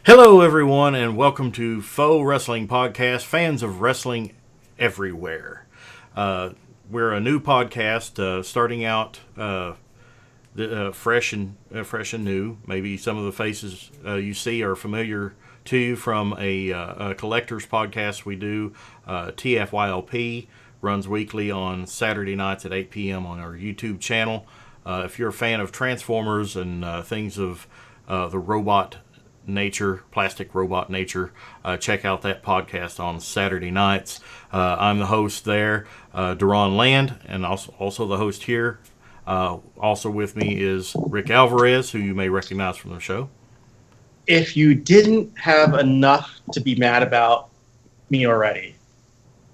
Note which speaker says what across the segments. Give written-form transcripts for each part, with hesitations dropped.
Speaker 1: Hello, everyone, and welcome to FOWE Wrestling Podcast, fans of wrestling everywhere. We're a new podcast starting out fresh and new. Maybe some of the faces you see are familiar to you from a collector's podcast we do. TFYLP runs weekly on Saturday nights at 8 p.m. on our YouTube channel. If you're a fan of Transformers and things of the robot nature, plastic robot nature, check out that podcast on Saturday nights. I'm the host there, Duron Land, and also the host here. Also with me is Rick Alvarez, who you may recognize from the show.
Speaker 2: If you didn't have enough to be mad about me already,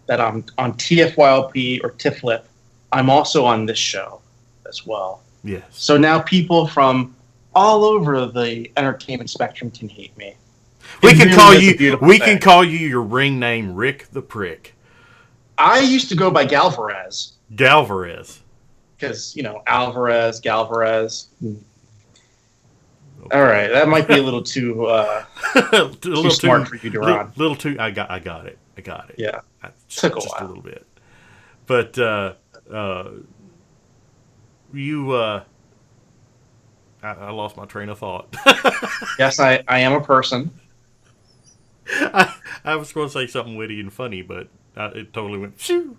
Speaker 2: that I'm on TFYLP or TIFLIP, I'm also on this show as well.
Speaker 1: Yes.
Speaker 2: So now people from all over the entertainment spectrum can hate me.
Speaker 1: We can call you your ring name, Rick the Prick.
Speaker 2: I used to go by Galvarez.
Speaker 1: Galvarez.
Speaker 2: Because, Alvarez, Galvarez. All right, that might be a little too too smart for you, Duron.
Speaker 1: Little too. I got it.
Speaker 2: Yeah,
Speaker 1: took a while. A little bit, but you. I lost my train of thought.
Speaker 2: Yes, I am a person.
Speaker 1: I was going to say something witty and funny, but it totally went shoo.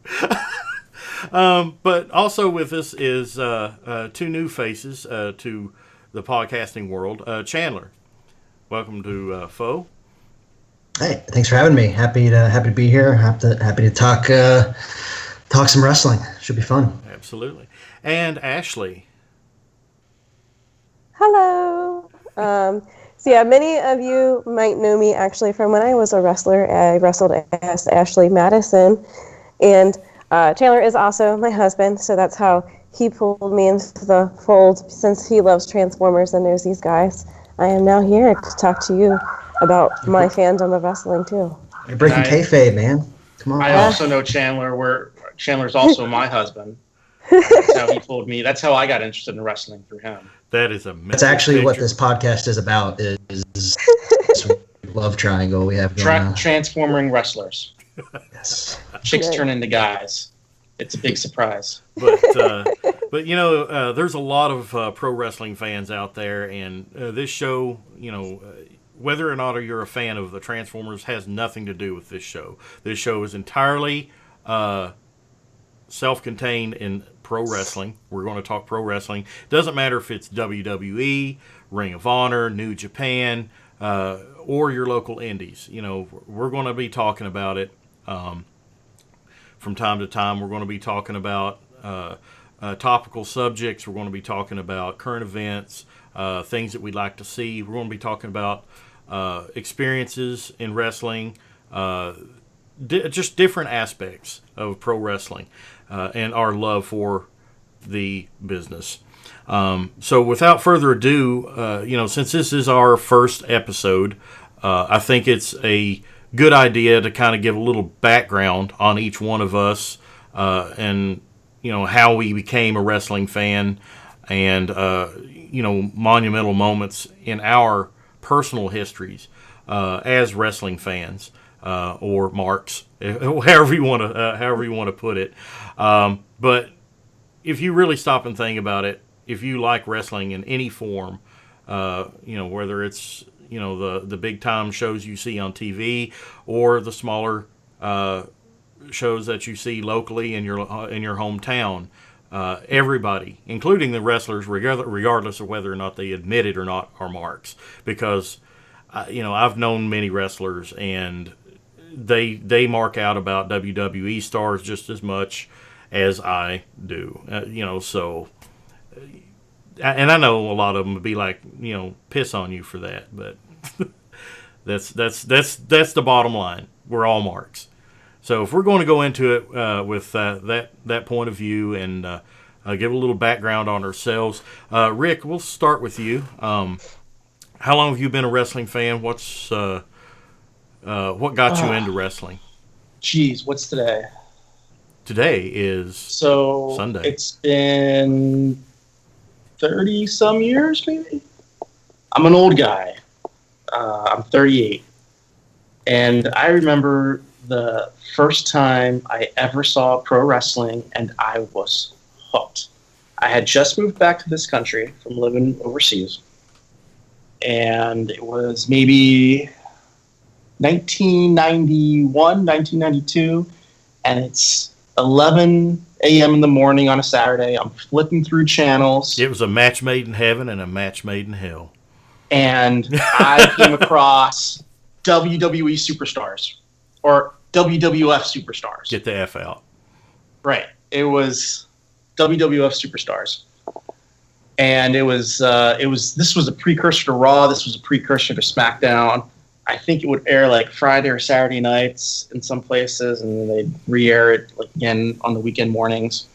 Speaker 1: But also with us is two new faces to the podcasting world. Chandler, welcome to FOWE.
Speaker 3: Hey, thanks for having me. Happy to be here. Happy to talk some wrestling. Should be fun.
Speaker 1: Absolutely. And Ashley.
Speaker 4: Hello. Many of you might know me actually from when I was a wrestler. I wrestled as Ashley Madison, and Chandler is also my husband, so that's how he pulled me into the fold. Since he loves Transformers and knows these guys, I am now here to talk to you about my fandom of wrestling too.
Speaker 3: You're breaking kayfabe, man. Come on.
Speaker 2: I also know Chandler. Chandler's also my husband. That's how he pulled me. That's how I got interested in wrestling through him.
Speaker 1: That is a.
Speaker 3: That's actually what this podcast is about. Is this love triangle we have going on.
Speaker 2: Transforming wrestlers.
Speaker 3: Yes.
Speaker 2: Chicks turn into guys. It's a big surprise.
Speaker 1: But there's a lot of pro wrestling fans out there, and this show, whether or not you're a fan of the Transformers, has nothing to do with this show. This show is entirely self-contained in pro wrestling. We're going to talk pro wrestling. Doesn't matter if it's WWE, Ring of Honor, New Japan, or your local indies. We're going to be talking about it from time to time. We're going to be talking about topical subjects. We're going to be talking about current events, things that we'd like to see. We're going to be talking about experiences in wrestling, just different aspects of pro wrestling, and our love for the business. So without further ado, since this is our first episode, I think it's a good idea to kind of give a little background on each one of us, and how we became a wrestling fan, and monumental moments in our personal histories as wrestling fans, or marks, however you want to put it. But if you really stop and think about it, if you like wrestling in any form, whether it's the big time shows you see on TV or the smaller shows that you see locally in your hometown, everybody, including the wrestlers, regardless of whether or not they admit it or not, are marks. Because I've known many wrestlers, and they mark out about WWE stars just as much as I do. So. And I know a lot of them would be like, piss on you for that, but that's the bottom line. We're all marks. So if we're going to go into it with that point of view and give a little background on ourselves, Rick, we'll start with you. How long have you been a wrestling fan? What got you into wrestling?
Speaker 2: Geez, what's today?
Speaker 1: Today is Sunday.
Speaker 2: It's been 30 some years, maybe. I'm an old guy. I'm 38. And I remember the first time I ever saw pro wrestling, and I was hooked. I had just moved back to this country from living overseas. And it was maybe 1991, 1992. And it's 11 a.m. in the morning on a Saturday. I'm flipping through channels.
Speaker 1: It was a match made in heaven and a match made in hell.
Speaker 2: And I came across WWE superstars or WWF superstars.
Speaker 1: Get the F out.
Speaker 2: Right. It was WWF superstars. And this was a precursor to Raw. This was a precursor to SmackDown. I think it would air like Friday or Saturday nights in some places, and then they'd re-air it like again on the weekend mornings.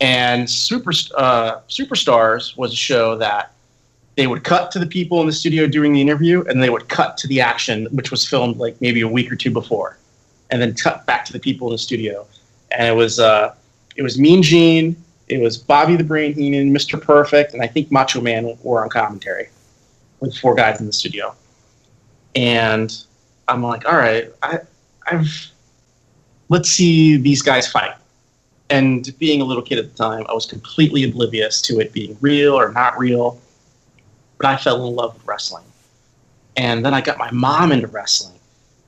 Speaker 2: And Superstars was a show that they would cut to the people in the studio doing the interview, and they would cut to the action, which was filmed like maybe a week or two before, and then cut back to the people in the studio. And it was Mean Gene, it was Bobby the Brain Heenan, Mr. Perfect, and I think Macho Man were on commentary with 4 guys in the studio. And I'm like, all right, let's see these guys fight. And being a little kid at the time, I was completely oblivious to it being real or not real. But I fell in love with wrestling. And then I got my mom into wrestling.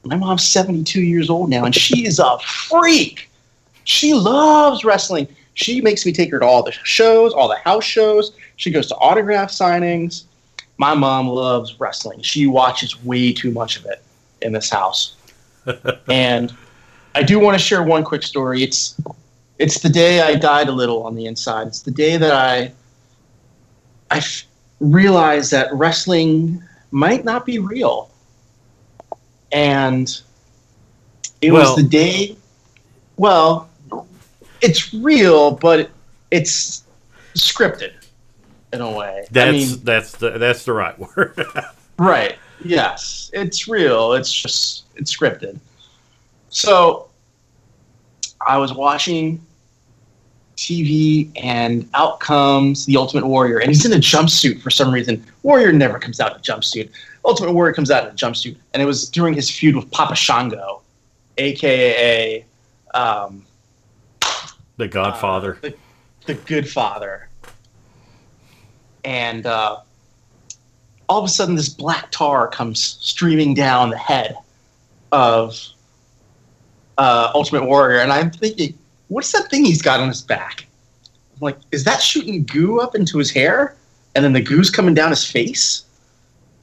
Speaker 2: My mom's 72 years old now, and she is a freak. She loves wrestling. She makes me take her to all the shows, all the house shows. She goes to autograph signings. My mom loves wrestling. She watches way too much of it in this house. And I do want to share one quick story. It's the day I died a little on the inside. It's the day that I realized that wrestling might not be real. And it was the day, it's real, but it's scripted in a way.
Speaker 1: That's the right word.
Speaker 2: Right. Yes. It's real. It's scripted. So I was watching TV, and out comes the Ultimate Warrior, and he's in a jumpsuit for some reason. Warrior never comes out in a jumpsuit. Ultimate Warrior comes out in a jumpsuit, and it was during his feud with Papa Shango, a.k.a.
Speaker 1: The Godfather.
Speaker 2: The Good Father. And all of a sudden, this black tar comes streaming down the head of Ultimate Warrior, and I'm thinking, what's that thing he's got on his back? I'm like, is that shooting goo up into his hair? And then the goo's coming down his face?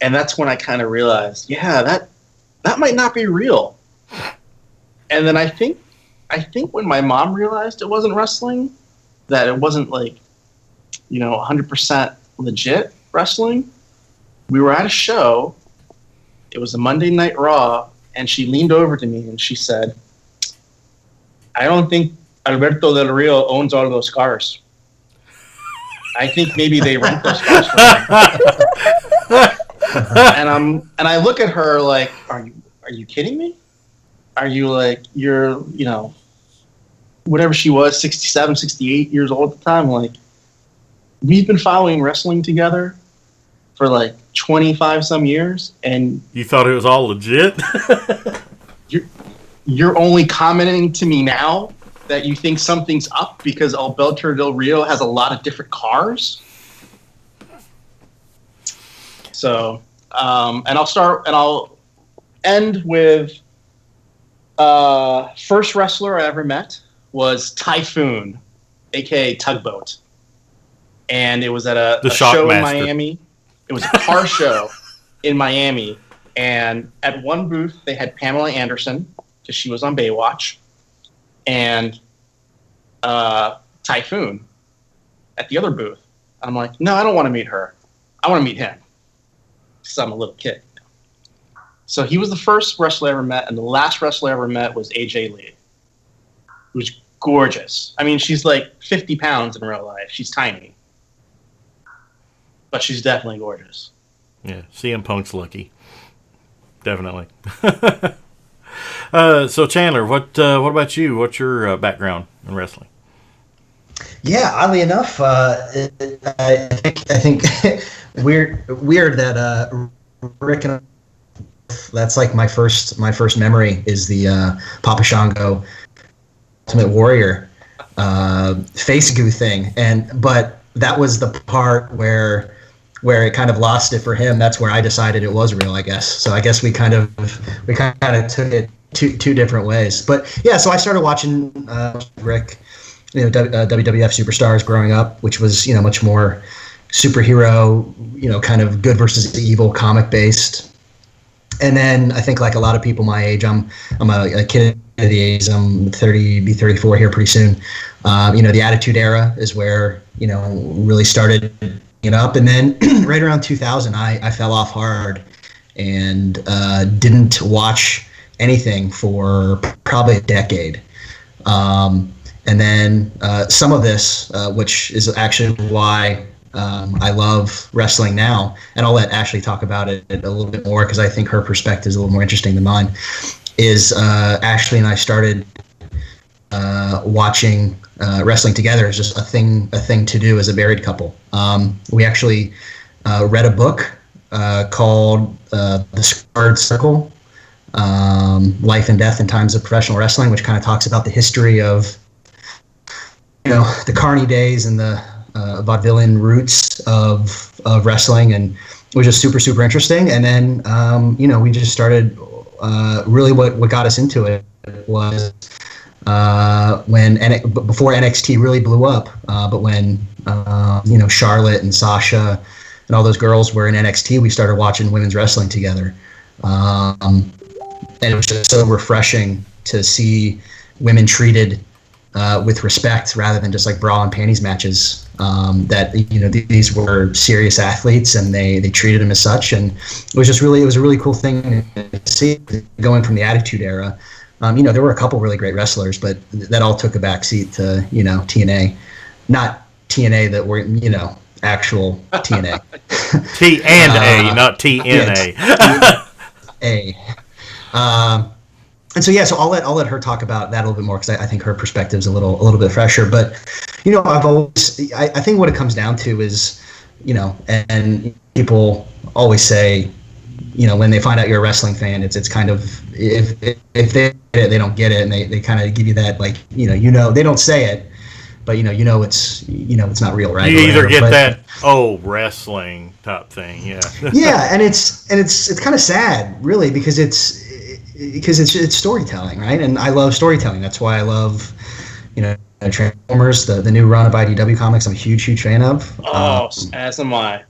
Speaker 2: And that's when I kind of realized, yeah, that might not be real. And then I think when my mom realized it wasn't wrestling, that it wasn't like, 100% legit wrestling, we were at a show. It was a Monday Night Raw, and she leaned over to me and she said, I don't think Alberto Del Rio owns all of those cars. I think maybe they rent those cars for him. And I look at her like, are you kidding me? Are you like, you're, whatever she was, 67, 68 years old at the time, like, we've been following wrestling together for like 25 some years, and
Speaker 1: you thought it was all legit?
Speaker 2: You're only commenting to me now that you think something's up because Alberto Del Rio has a lot of different cars. So, and I'll end with first wrestler I ever met was Typhoon, aka Tugboat. And it was at a show in Miami. It was a car show in Miami. And at one booth, they had Pamela Anderson, because she was on Baywatch, and Typhoon at the other booth. I'm like, no, I don't want to meet her. I want to meet him, because I'm a little kid. So he was the first wrestler I ever met, and the last wrestler I ever met was AJ Lee, who's gorgeous. I mean, she's like 50 pounds in real life. She's tiny. But she's definitely gorgeous.
Speaker 1: Yeah, CM Punk's lucky. Definitely. So Chandler, what about you? What's your background in wrestling?
Speaker 3: Yeah, oddly enough, I think weird that Rick and that's like my first memory is the Papa Shango Ultimate Warrior face goo thing, but that was the part where it kind of lost it for him. That's where I decided it was real, I guess. So I guess we kind of took it two different ways. But yeah, so I started watching Rick, WWF Superstars growing up, which was much more superhero, kind of good versus evil, comic based. And then I think like a lot of people my age, I'm a kid of the 80s. I'm 34 here pretty soon. The Attitude Era is where really started up, and then right around 2000, I fell off hard and didn't watch anything for probably a decade. And then some of this, which is actually why I love wrestling now, and I'll let Ashley talk about it a little bit more because I think her perspective is a little more interesting than mine, is Ashley and I started watching wrestling together as just a thing to do as a married couple. We actually read a book called The Scarred Circle, Life and Death in Times of Professional Wrestling, which kind of talks about the history of the Carney days and the vaudevillian roots of wrestling, and it was just super, super interesting. And then we just started really what got us into it was before NXT really blew up, but when Charlotte and Sasha and all those girls were in NXT, we started watching women's wrestling together, and it was just so refreshing to see women treated with respect rather than just like bra and panties matches. That these were serious athletes and they treated them as such, and it was a really cool thing to see going from the Attitude Era. There were a couple really great wrestlers, but that all took a backseat to TNA, not TNA that were actual TNA.
Speaker 1: T and A, not TNA.
Speaker 3: A. And so I'll let her talk about that a little bit more because I think her perspective is a little bit fresher. But I've always I think what it comes down to is and people always say when they find out you're a wrestling fan, it's kind of if they get it, they don't get it, and they kind of give you that like they don't say it, but it's not real, right?
Speaker 1: You either get that wrestling type thing, yeah.
Speaker 3: Yeah, and it's kind of sad, really, because it's storytelling, right? And I love storytelling. That's why I love Transformers, the new run of IDW comics. I'm a huge fan of.
Speaker 2: As am I.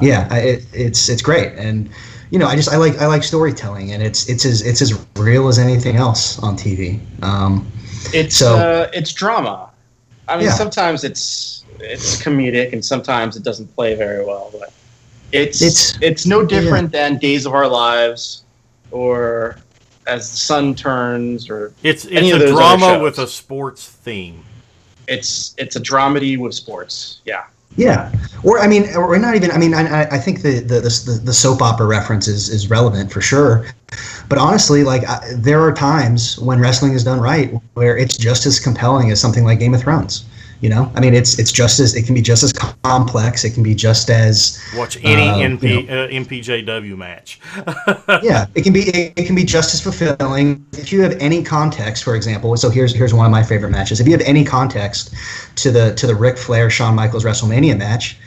Speaker 3: Yeah, it's great, and I like storytelling, and it's as real as anything else on TV.
Speaker 2: It's drama. I mean,
Speaker 3: Yeah.
Speaker 2: sometimes it's comedic, and sometimes it doesn't play very well. But it's no different than Days of Our Lives, or As the Sun Turns, or
Speaker 1: it's
Speaker 2: any
Speaker 1: a
Speaker 2: of those
Speaker 1: drama
Speaker 2: other shows.
Speaker 1: with a sports theme.
Speaker 2: It's a dramedy with sports. Yeah.
Speaker 3: Yeah, or not even. I think the soap opera reference is relevant for sure, but honestly, there are times when wrestling is done right where it's just as compelling as something like Game of Thrones. It can be just as complex. It can be just as
Speaker 1: Watch any MPJW match.
Speaker 3: Yeah, it can be just as fulfilling if you have any context. For example, so here's one of my favorite matches. If you have any context to the Ric Flair Shawn Michaels WrestleMania match,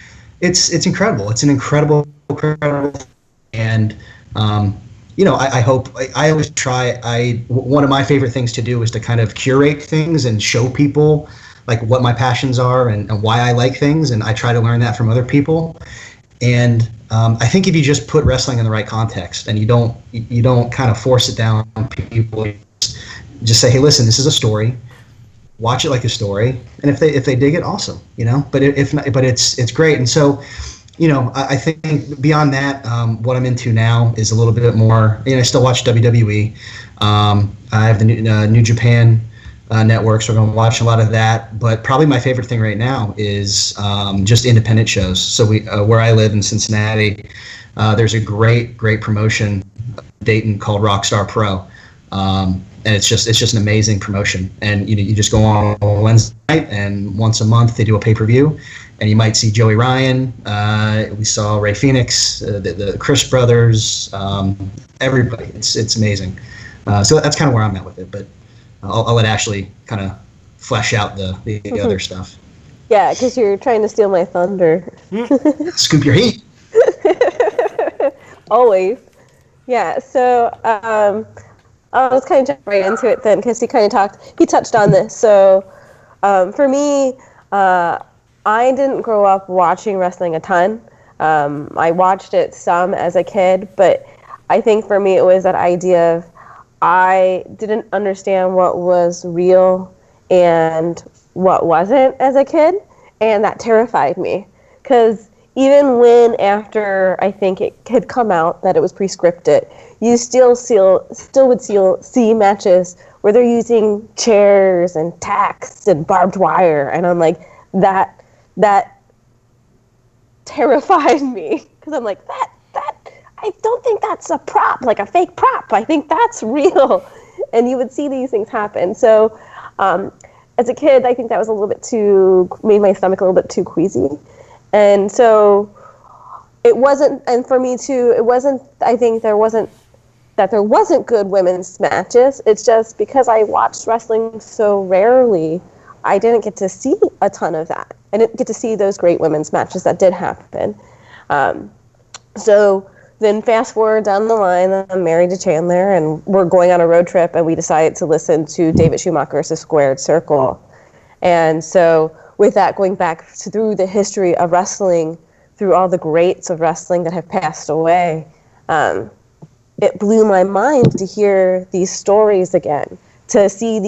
Speaker 3: it's incredible. It's an incredible, and I hope I always try. One of my favorite things to do is to kind of curate things and show people like what my passions are and why I like things, and I try to learn that from other people. And I think if you just put wrestling in the right context and you don't kind of force it down on people, just say, hey, listen, this is a story. Watch it like a story, and if they dig it, awesome, But if not, but it's great. And so, I think beyond that, what I'm into now is a little bit more. I still watch WWE. I have the New Japan network, so we're going to watch a lot of that. But probably my favorite thing right now is just independent shows. So where I live in Cincinnati, there's a great promotion in Dayton called Rockstar Pro. and it's just an amazing promotion. And you just go on Wednesday night, and once a month they do a pay-per-view, and you might see Joey Ryan. We saw Ray Phoenix, the Chris brothers, everybody. It's amazing. So that's kind of where I'm at with it, but I'll let Ashley kind of flesh out the other stuff.
Speaker 4: Yeah, because you're trying to steal my thunder.
Speaker 3: Scoop your heat.
Speaker 4: Always. Yeah, so let's kind of jump right into it then, because he touched on this. So for me, I didn't grow up watching wrestling a ton. I watched it some as a kid, but I think for me it was that idea of I didn't understand what was real and what wasn't as a kid, and that terrified me. Because even when after I think it had come out that it was pre-scripted, you still would see matches where they're using chairs and tacks and barbed wire, and I'm like, that terrified me, because I'm like, that I don't think that's a prop, like a fake prop. I think that's real. And you would see these things happen. So as a kid, I think that was made my stomach a little bit too queasy. And so it wasn't, and for me too, it wasn't, I think there wasn't good women's matches. It's just because I watched wrestling so rarely, I didn't get to see a ton of that. I didn't get to see those great women's matches that did happen. So then fast forward down the line, I'm married to Chandler, and we're going on a road trip, and we decided to listen to David Schumacher's Squared Circle. And so with that, going back through the history of wrestling, through all the greats of wrestling that have passed away, it blew my mind to hear these stories again, to see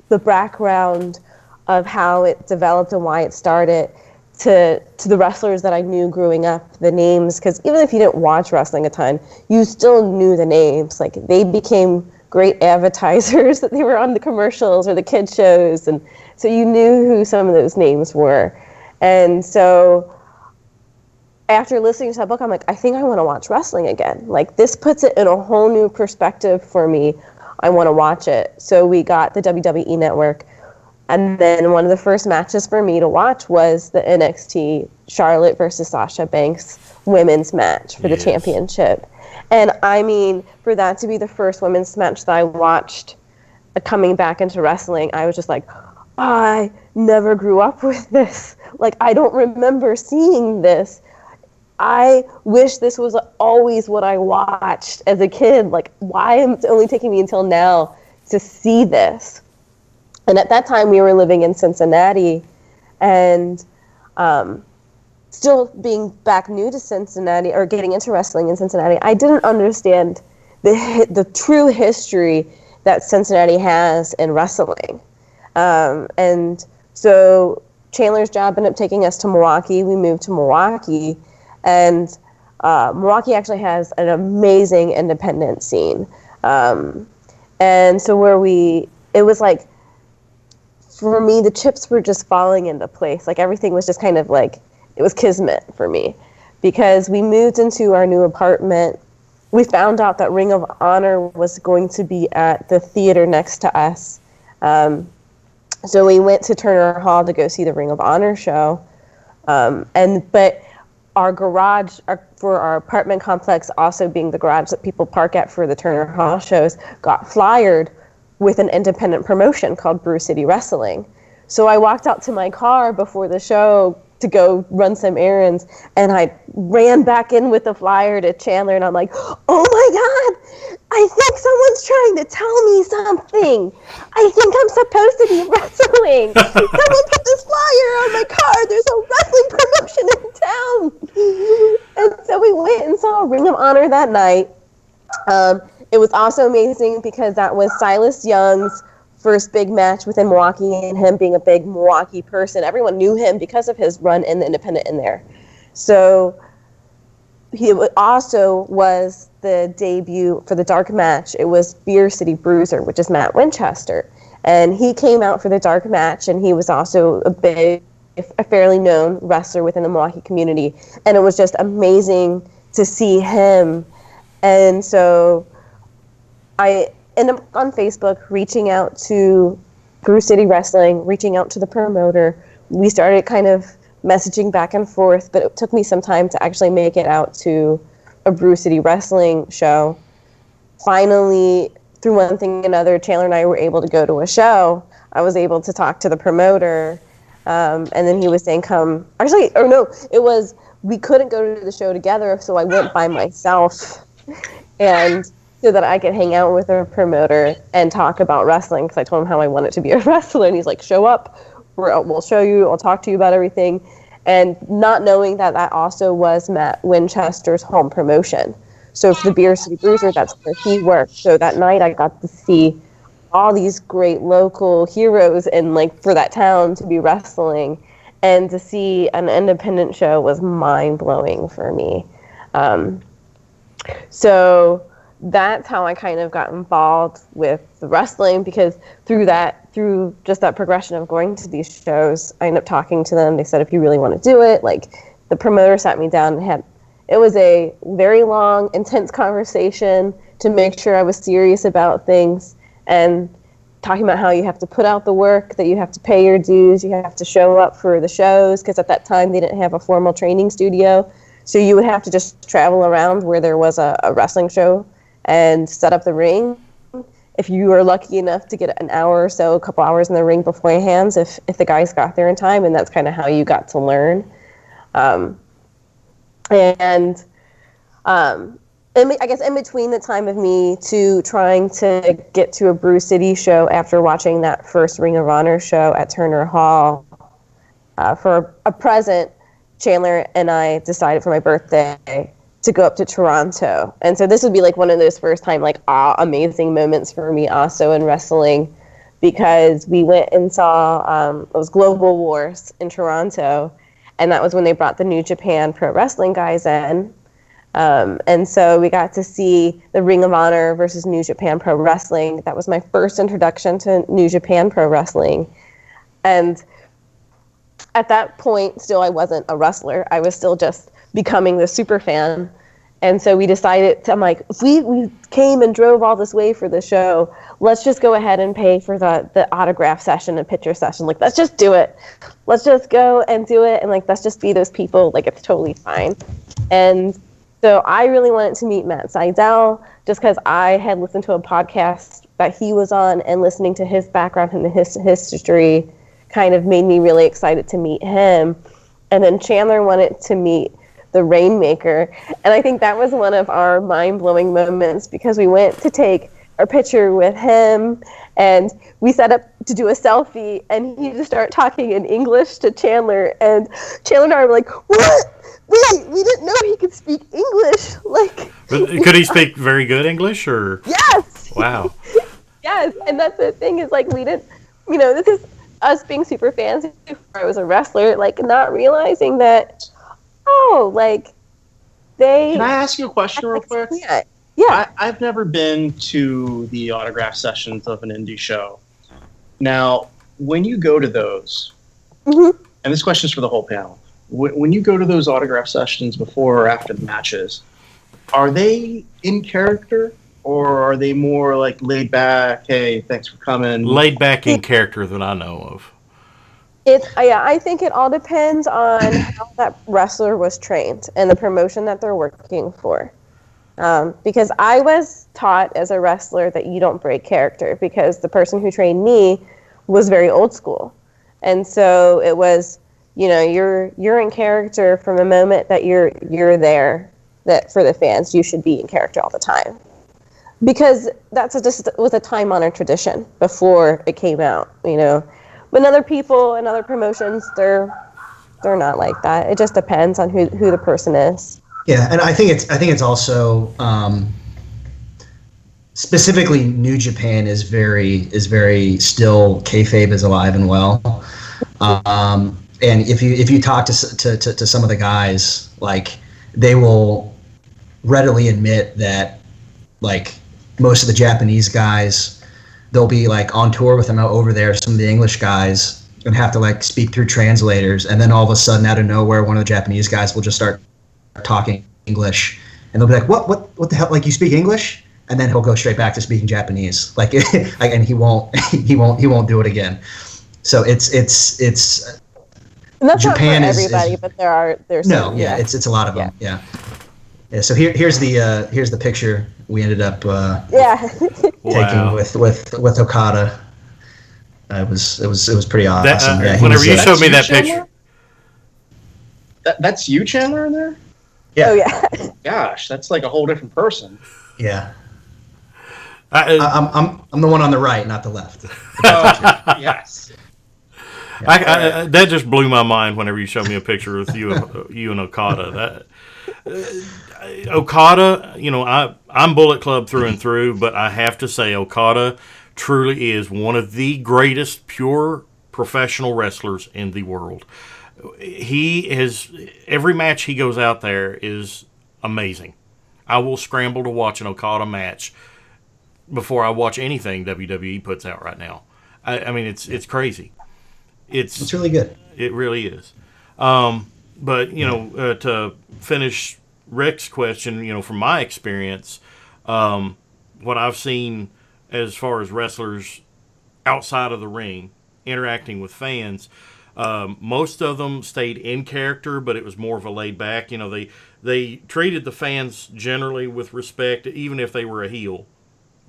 Speaker 4: the background of how it developed and why it started, to the wrestlers that I knew growing up, the names, because even if you didn't watch wrestling a ton, you still knew the names. Like, they became great advertisers, that they were on the commercials or the kid shows, and so you knew who some of those names were. And so after listening to that book, I'm like, I think I want to watch wrestling again. Like, this puts it in a whole new perspective for me. I want to watch it. So we got the WWE Network. And then one of the first matches for me to watch was the NXT Charlotte versus Sasha Banks women's match for the championship. And I mean, for that to be the first women's match that I watched coming back into wrestling, I was just like, I never grew up with this. Like, I don't remember seeing this. I wish this was always what I watched as a kid. Like, why am it only taking me until now to see this? And at that time, we were living in Cincinnati, and still being back new to Cincinnati, or getting into wrestling in Cincinnati, I didn't understand the true history that Cincinnati has in wrestling. And so Chandler's job ended up taking us to Milwaukee. We moved to Milwaukee, and Milwaukee actually has an amazing independent scene. And so it was like, for me, the chips were just falling into place. Like, everything was just kind of like, it was kismet for me. Because we moved into our new apartment. We found out that Ring of Honor was going to be at the theater next to us. So we went to Turner Hall to go see the Ring of Honor show. But our garage for our apartment complex, also being the garage that people park at for the Turner Hall shows, got flyered with an independent promotion called Brew City Wrestling. So I walked out to my car before the show to go run some errands, and I ran back in with the flyer to Chandler, and I'm like, oh my God, I think someone's trying to tell me something. I think I'm supposed to be wrestling. Someone put this flyer on my car. There's a wrestling promotion in town. And so we went and saw Ring of Honor that night. It was also amazing because that was Silas Young's first big match within Milwaukee, and him being a big Milwaukee person. Everyone knew him because of his run in the independent in there. So he also was the debut for the dark match. It was Beer City Bruiser, which is Matt Winchester. And he came out for the dark match, and he was also a fairly known wrestler within the Milwaukee community. And it was just amazing to see him. And so ended up on Facebook, reaching out to Brew City Wrestling, reaching out to the promoter. We started kind of messaging back and forth, but it took me some time to actually make it out to a Brew City Wrestling show. Finally, through one thing and another, Chandler and I were able to go to a show. I was able to talk to the promoter, and then he was saying, we couldn't go to the show together, so I went by myself, and so that I could hang out with a promoter and talk about wrestling, because I told him how I wanted to be a wrestler, and he's like, show up, we'll show you, I'll talk to you about everything, and not knowing that also was Matt Winchester's home promotion. So for the Beer City Bruiser, that's where he worked. So that night I got to see all these great local heroes and like for that town to be wrestling, and to see an independent show was mind-blowing for me. So that's how I kind of got involved with the wrestling, because through just that progression of going to these shows, I ended up talking to them. They said, if you really want to do it, like the promoter sat me down and it was a very long, intense conversation to make sure I was serious about things, and talking about how you have to put out the work, that you have to pay your dues, you have to show up for the shows, because at that time they didn't have a formal training studio. So you would have to just travel around where there was a wrestling show and set up the ring. If you were lucky enough to get an hour or so, a couple hours in the ring beforehand, if the guys got there in time, and that's kind of how you got to learn. I guess in between the time of me to trying to get to a Brew City show after watching that first Ring of Honor show at Turner Hall, for a present, Chandler and I decided for my birthday to go up to Toronto. And so this would be like one of those first time like amazing moments for me also in wrestling, because we went and saw it was Global Wars in Toronto, and that was when they brought the New Japan Pro Wrestling guys in. And so we got to see the Ring of Honor versus New Japan Pro Wrestling. That was my first introduction to New Japan Pro Wrestling. And at that point, still I wasn't a wrestler. I was still just becoming the super fan. And so we decided, I'm like, if we came and drove all this way for the show, let's just go ahead and pay for the autograph session and picture session. Like, let's just do it. Let's just go and do it. And like, let's just be those people. Like, it's totally fine. And so I really wanted to meet Matt Seidel, just because I had listened to a podcast that he was on, and listening to his background and his history kind of made me really excited to meet him. And then Chandler wanted to meet the Rainmaker. And I think that was one of our mind-blowing moments, because we went to take our picture with him, and we set up to do a selfie, and he just started talking in English to Chandler, and Chandler and I were like, what? Wait, we didn't know he could speak English. Like,
Speaker 1: could he speak very good English, or?
Speaker 4: Yes.
Speaker 1: Wow.
Speaker 4: Yes, and that's the thing is, like, we didn't, this is us being super fans before I was a wrestler, like, not realizing that,
Speaker 2: Can I ask you a question real quick?
Speaker 4: Yeah.
Speaker 2: I've never been to the autograph sessions of an indie show. Now, when you go to those, and this question is for the whole panel, when you go to those autograph sessions before or after the matches, are they in character, or are they more like laid back, hey, thanks for coming?
Speaker 1: Laid back in character that I know of.
Speaker 4: I think it all depends on how that wrestler was trained and the promotion that they're working for. Because I was taught as a wrestler that you don't break character, because the person who trained me was very old school. And so it was, you're in character from the moment that you're there, that for the fans, you should be in character all the time. Because that's just was a time-honored tradition before it came out, But other people and other promotions, they're not like that. It just depends on who the person is.
Speaker 3: Yeah, and I think it's also specifically New Japan is very still kayfabe is alive and well. And if you talk to some of the guys, like, they will readily admit that, like, most of the Japanese guys, they'll be like on tour with them out over there, some of the English guys, and have to like speak through translators, and then all of a sudden out of nowhere one of the Japanese guys will just start talking English, and they'll be like, what the hell, like, you speak English? and then he'll go straight back to speaking Japanese. Like, and he won't do it again. So it's
Speaker 4: And that's
Speaker 3: Japan
Speaker 4: not for
Speaker 3: is
Speaker 4: everybody, but there's
Speaker 3: no,
Speaker 4: some,
Speaker 3: yeah, it's a lot of them, yeah. So here's the picture we ended up taking with Okada. It was pretty awesome.
Speaker 1: Whenever you showed me that picture,
Speaker 2: that's you, Chandler, in there.
Speaker 3: Yeah.
Speaker 4: Oh yeah.
Speaker 2: Gosh, that's like a whole different person.
Speaker 3: Yeah. I'm the one on the right, not the left.
Speaker 2: Yes.
Speaker 1: That just blew my mind whenever you showed me a picture with you and Okada. Okada, I'm Bullet Club through and through, but I have to say Okada truly is one of the greatest pure professional wrestlers in the world. Every match he goes out there is amazing. I will scramble to watch an Okada match before I watch anything WWE puts out right now. I mean, it's crazy. It's
Speaker 3: really good.
Speaker 1: It really is. But to finish Rick's question, from my experience, what I've seen as far as wrestlers outside of the ring interacting with fans, most of them stayed in character, but it was more of a laid back. They treated the fans generally with respect, even if they were a heel,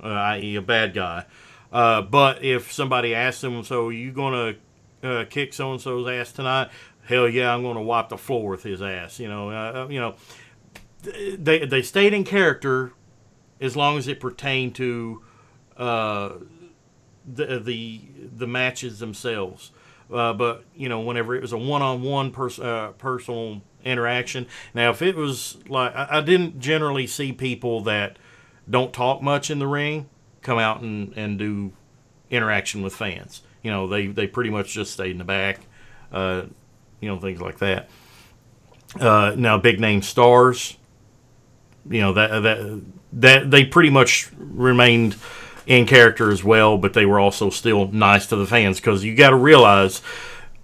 Speaker 1: i.e. a bad guy. But if somebody asked them, so are you going to kick so-and-so's ass tonight? Hell yeah, I'm going to wipe the floor with his ass. They stayed in character as long as it pertained to the matches themselves. But whenever it was a one-on-one personal interaction. Now, if it was like I didn't generally see people that don't talk much in the ring come out and do interaction with fans. They pretty much just stayed in the back. Things like that. Now, big name stars. That they pretty much remained in character as well, but they were also still nice to the fans, because you got to realize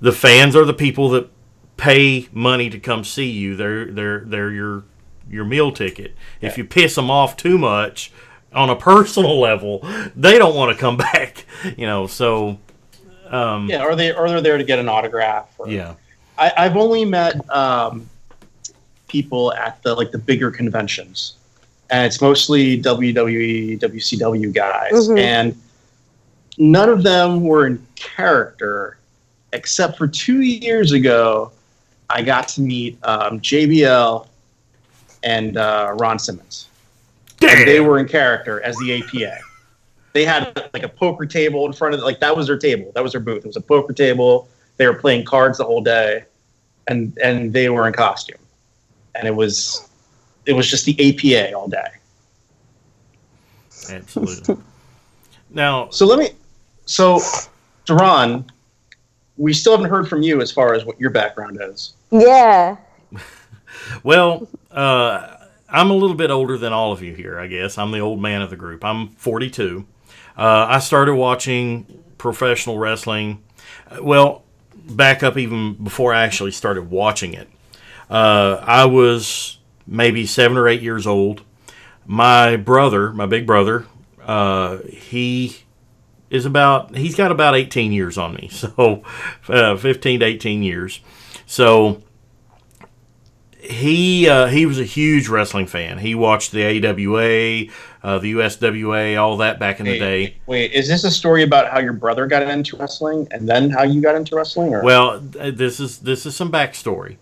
Speaker 1: the fans are the people that pay money to come see you. They're your meal ticket. Yeah. If you piss them off too much on a personal level, they don't want to come back. So
Speaker 2: or they're there to get an autograph.
Speaker 1: Yeah,
Speaker 2: I've only met people at the bigger conventions. And it's mostly WWE, WCW guys. Mm-hmm. And none of them were in character, except for 2 years ago, I got to meet JBL and Ron Simmons. And they were in character as the APA. They had a poker table in front of that was their table. That was their booth. It was a poker table. They were playing cards the whole day. And they were in costume. And it was just the APA all day.
Speaker 1: Absolutely. Now,
Speaker 2: so Duran, we still haven't heard from you as far as what your background is.
Speaker 4: Yeah.
Speaker 1: Well, I'm a little bit older than all of you here, I guess. I'm the old man of the group. I'm 42. I started watching professional wrestling, back up even before I actually started watching it. I was maybe 7 or 8 years old. My big brother, he's got about 18 years on me, so 15 to 18 years. So he was a huge wrestling fan. He watched the AWA, the USWA, all that back in the day.
Speaker 2: Wait, is this a story about how your brother got into wrestling and then how you got into wrestling? Or?
Speaker 1: Well, this is some backstory.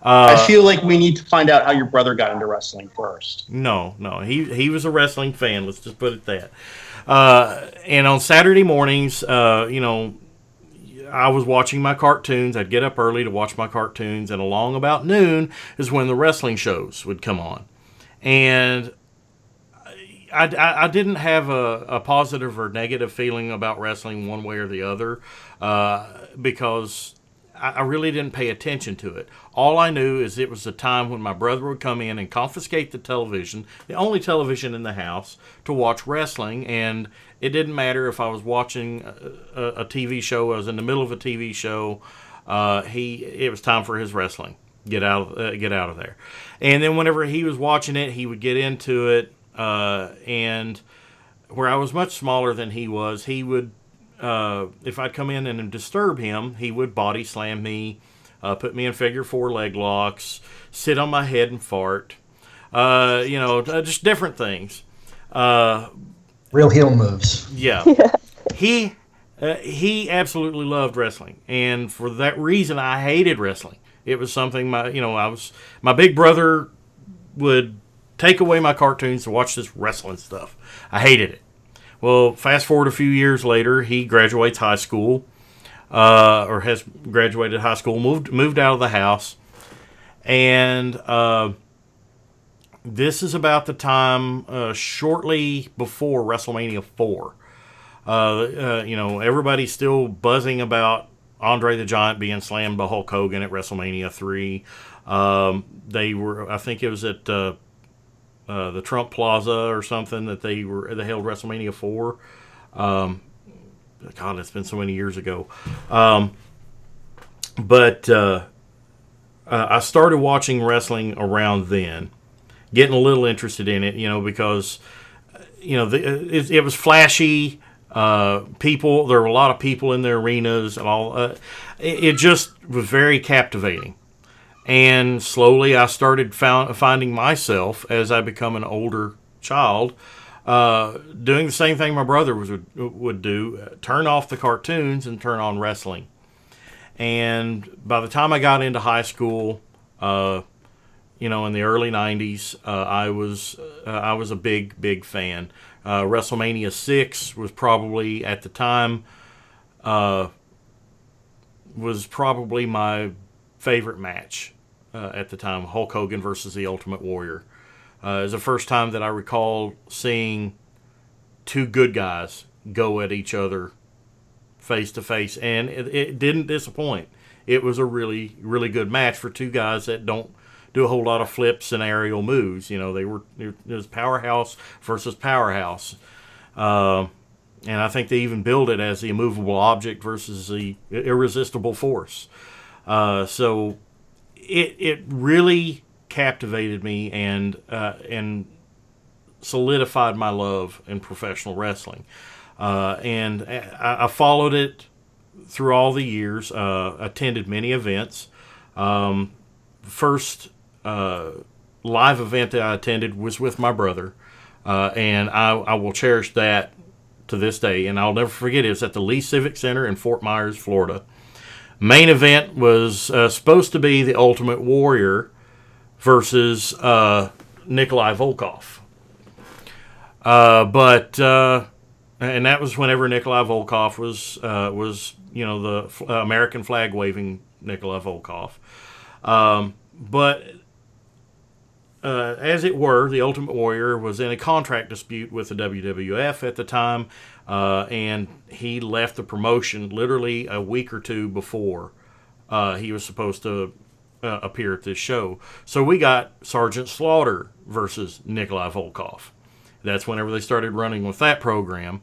Speaker 2: I feel like we need to find out how your brother got into wrestling first.
Speaker 1: No, he was a wrestling fan. Let's just put it that. And on Saturday mornings, I was watching my cartoons. I'd get up early to watch my cartoons, and along about noon is when the wrestling shows would come on. And I didn't have a positive or negative feeling about wrestling one way or the other, because I really didn't pay attention to it. All I knew is it was the time when my brother would come in and confiscate the television, the only television in the house, to watch wrestling. And it didn't matter if I was watching a TV show, I was in the middle of a TV show, it was time for his wrestling. Get out of there. And then whenever he was watching it, he would get into it, and where I was much smaller than he was, he would, if I'd come in and disturb him, he would body slam me, put me in figure 4 leg locks, sit on my head and fart, just different things.
Speaker 3: Real heel moves.
Speaker 1: Yeah. He absolutely loved wrestling, and for that reason, I hated wrestling. It was something my big brother would take away my cartoons to watch this wrestling stuff. I hated it. Well, fast forward a few years later, he graduates high school, or has graduated high school, moved out of the house, and this is about the time shortly before WrestleMania 4. Everybody's still buzzing about Andre the Giant being slammed by Hulk Hogan at WrestleMania 3. I think it was at the Trump Plaza or something that they held WrestleMania 4. God, it's been so many years ago. But I started watching wrestling around then, getting a little interested in it, because it was flashy. There were a lot of people in the arenas and all. It just was very captivating. And slowly I started finding myself, as I become an older child, doing the same thing my brother would do, turn off the cartoons and turn on wrestling. And by the time I got into high school, in the early 90s, I was a big fan. WrestleMania 6 was probably, at the time, was probably my favorite match at the time. Hulk Hogan versus the Ultimate Warrior. It was the first time that I recall seeing two good guys go at each other face to face, and it didn't disappoint. It was a really, really good match for two guys that don't do a whole lot of flips and aerial moves. It was powerhouse versus powerhouse. And I think they even billed it as the immovable object versus the irresistible force. So it really captivated me and solidified my love in professional wrestling. And I followed it through all the years, attended many events. First live event that I attended was with my brother, and I will cherish that to this day, and I'll never forget it. It was at the Lee Civic Center in Fort Myers, Florida. Main event was supposed to be the Ultimate Warrior versus Nikolai Volkov. And that was whenever Nikolai Volkov was the American flag waving Nikolai Volkov. But as it were, the Ultimate Warrior was in a contract dispute with the WWF at the time, and he left the promotion literally a week or two before he was supposed to appear at this show. So we got Sergeant Slaughter versus Nikolai Volkov. That's whenever they started running with that program.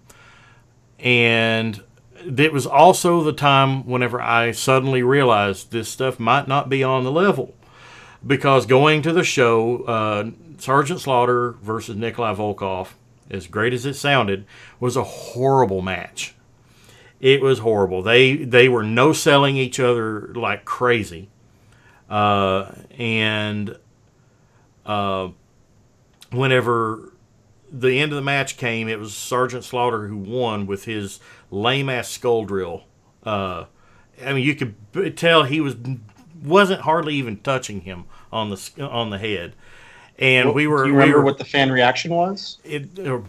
Speaker 1: And it was also the time whenever I suddenly realized this stuff might not be on the level. Because going to the show, Sergeant Slaughter versus Nikolai Volkov, as great as it sounded, was a horrible match. It was horrible. They were no-selling each other like crazy. Whenever the end of the match came, it was Sergeant Slaughter who won with his lame-ass skull drill. You could tell he wasn't hardly even touching him on the head. And
Speaker 2: Do you remember what the fan reaction was?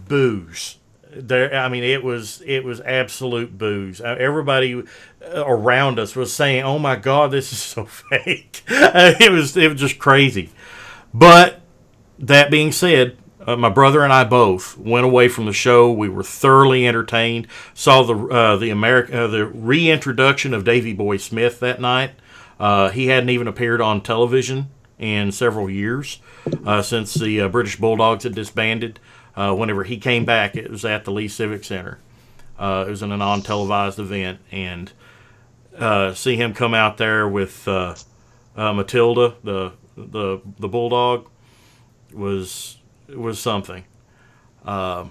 Speaker 1: Boos. It was absolute boos. Everybody around us was saying, "Oh my God, this is so fake." It was just crazy. But that being said, my brother and I both went away from the show. We were thoroughly entertained. Saw the reintroduction of Davey Boy Smith that night. He hadn't even appeared on television in several years since the British Bulldogs had disbanded. Whenever he came back, it was at the Lee Civic Center. It was in a non-televised event, and see him come out there with Matilda, the Bulldog, was something. That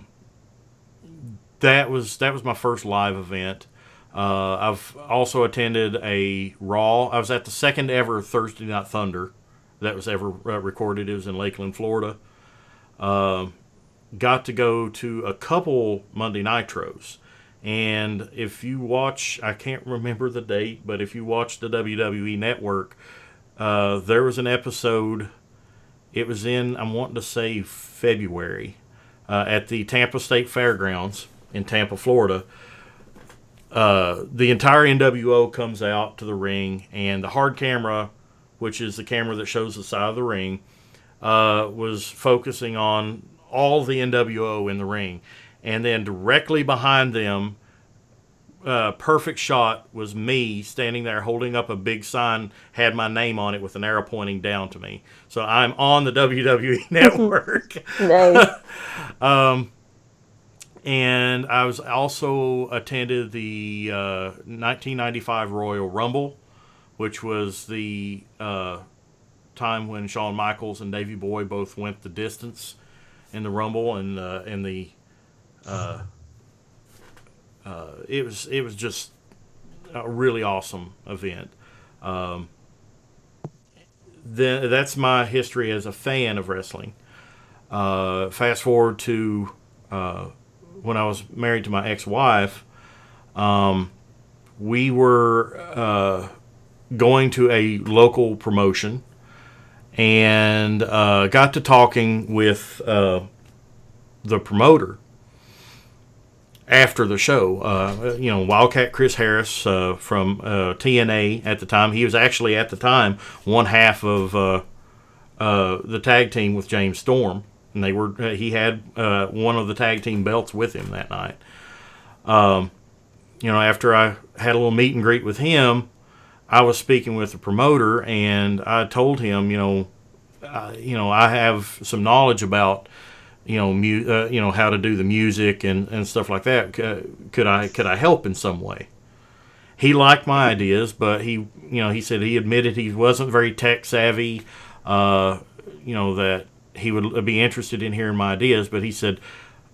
Speaker 1: was my first live event. I've also attended a Raw. I was at the second ever Thursday Night Thunder that was ever recorded. It was in Lakeland, Florida. Got to go to a couple Monday Nitros. And if you watch, I can't remember the date, but if you watch the WWE Network, there was an episode, it was in, I'm wanting to say February, at the Tampa State Fairgrounds in Tampa, Florida. The entire NWO comes out to the ring, and the hard camera, which is the camera that shows the side of the ring, was focusing on all the NWO in the ring. And then directly behind them, perfect shot, was me standing there holding up a big sign, had my name on it with an arrow pointing down to me. So I'm on the WWE Network.
Speaker 4: Nice.
Speaker 1: And I was also attended the 1995 Royal Rumble, which was the time when Shawn Michaels and Davey Boy both went the distance in the Rumble, and it was just a really awesome event. That's my history as a fan of wrestling. Fast forward to when I was married to my ex-wife, we were going to a local promotion, and got to talking with the promoter after the show. Wildcat Chris Harris from TNA at the time. He was actually at the time one half of the tag team with James Storm, and they were he had one of the tag team belts with him that night. After I had a little meet and greet with him, I was speaking with the promoter, and I told him, I have some knowledge about, how to do the music and stuff like that. Could I help in some way? He liked my ideas, but he said he admitted he wasn't very tech savvy. That he would be interested in hearing my ideas, but he said,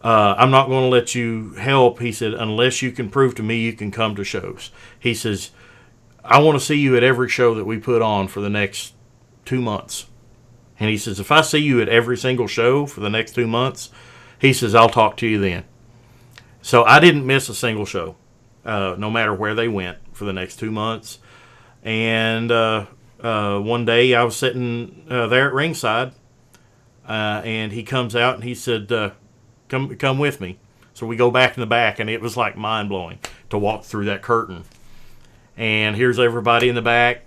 Speaker 1: I'm not going to let you help. He said, unless you can prove to me you can come to shows. He says, I want to see you at every show that we put on for the next 2 months. And he says, if I see you at every single show for the next 2 months, he says, I'll talk to you then. So I didn't miss a single show, no matter where they went, for the next 2 months. And one day I was sitting there at ringside, and he comes out and he said, come with me. So we go back in the back, and it was like mind-blowing to walk through that curtain. And here's everybody in the back,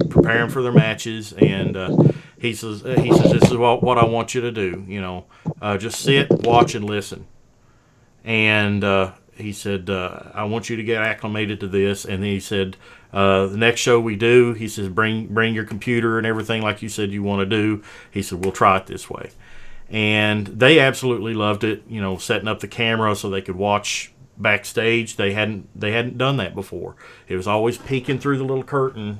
Speaker 1: preparing for their matches. And he says, this is what I want you to do. Just sit, watch, and listen. And he said, I want you to get acclimated to this. And then he said, the next show we do, he says, bring your computer and everything like you said you want to do. He said, we'll try it this way. And they absolutely loved it. Setting up the camera so they could watch backstage. They hadn't done that before. It was always peeking through the little curtain,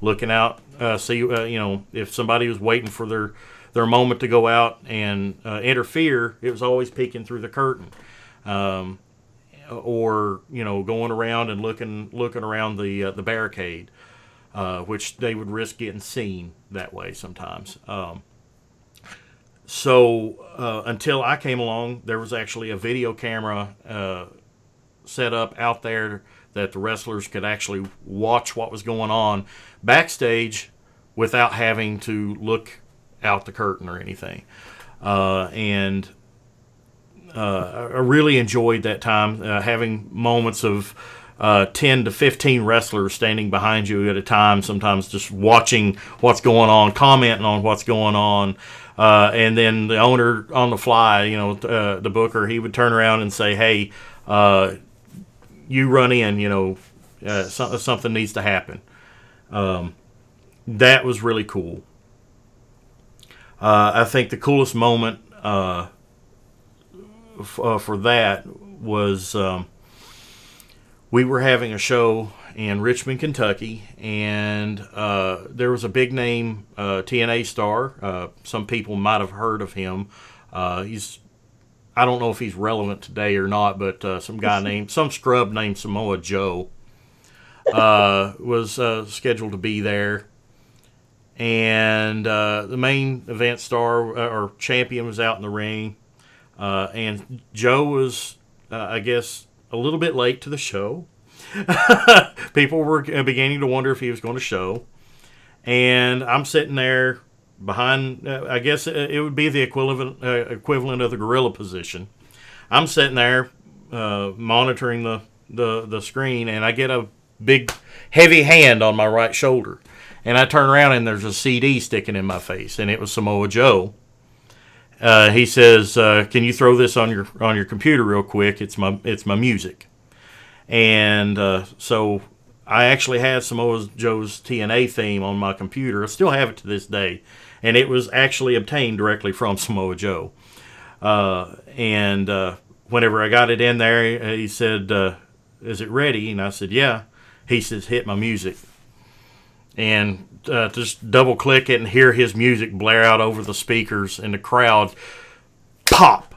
Speaker 1: looking out, see if somebody was waiting for their moment to go out and interfere. It was always peeking through the curtain, or going around and looking around the barricade, which they would risk getting seen that way sometimes. So until I came along, there was actually a video camera set up out there that the wrestlers could actually watch what was going on backstage without having to look out the curtain or anything. And I really enjoyed that time, having moments of 10 to 15 wrestlers standing behind you at a time, sometimes just watching what's going on, commenting on what's going on. And then the owner on the fly, the booker, he would turn around and say, hey, you run in, something needs to happen. That was really cool. I think the coolest moment for that was we were having a show in Richmond, Kentucky, and there was a big name TNA star. Some people might have heard of him, He's I don't know if he's relevant today or not, but some scrub named Samoa Joe was scheduled to be there. And the main event star or champion was out in the ring. And Joe was, I guess, a little bit late to the show. People were beginning to wonder if he was going to show. And I'm sitting there behind, I guess it would be the equivalent of the gorilla position. I'm sitting there monitoring the screen, and I get a big, heavy hand on my right shoulder. And I turn around, and there's a CD sticking in my face, and it was Samoa Joe. He says, "Can you throw this on your computer real quick? It's my music." And so I actually had Samoa Joe's TNA theme on my computer. I still have it to this day, and it was actually obtained directly from Samoa Joe. And whenever I got it in there, he said, "Is it ready?" And I said, "Yeah." He says, "Hit my music." And just double click it and hear his music blare out over the speakers, and the crowd pop.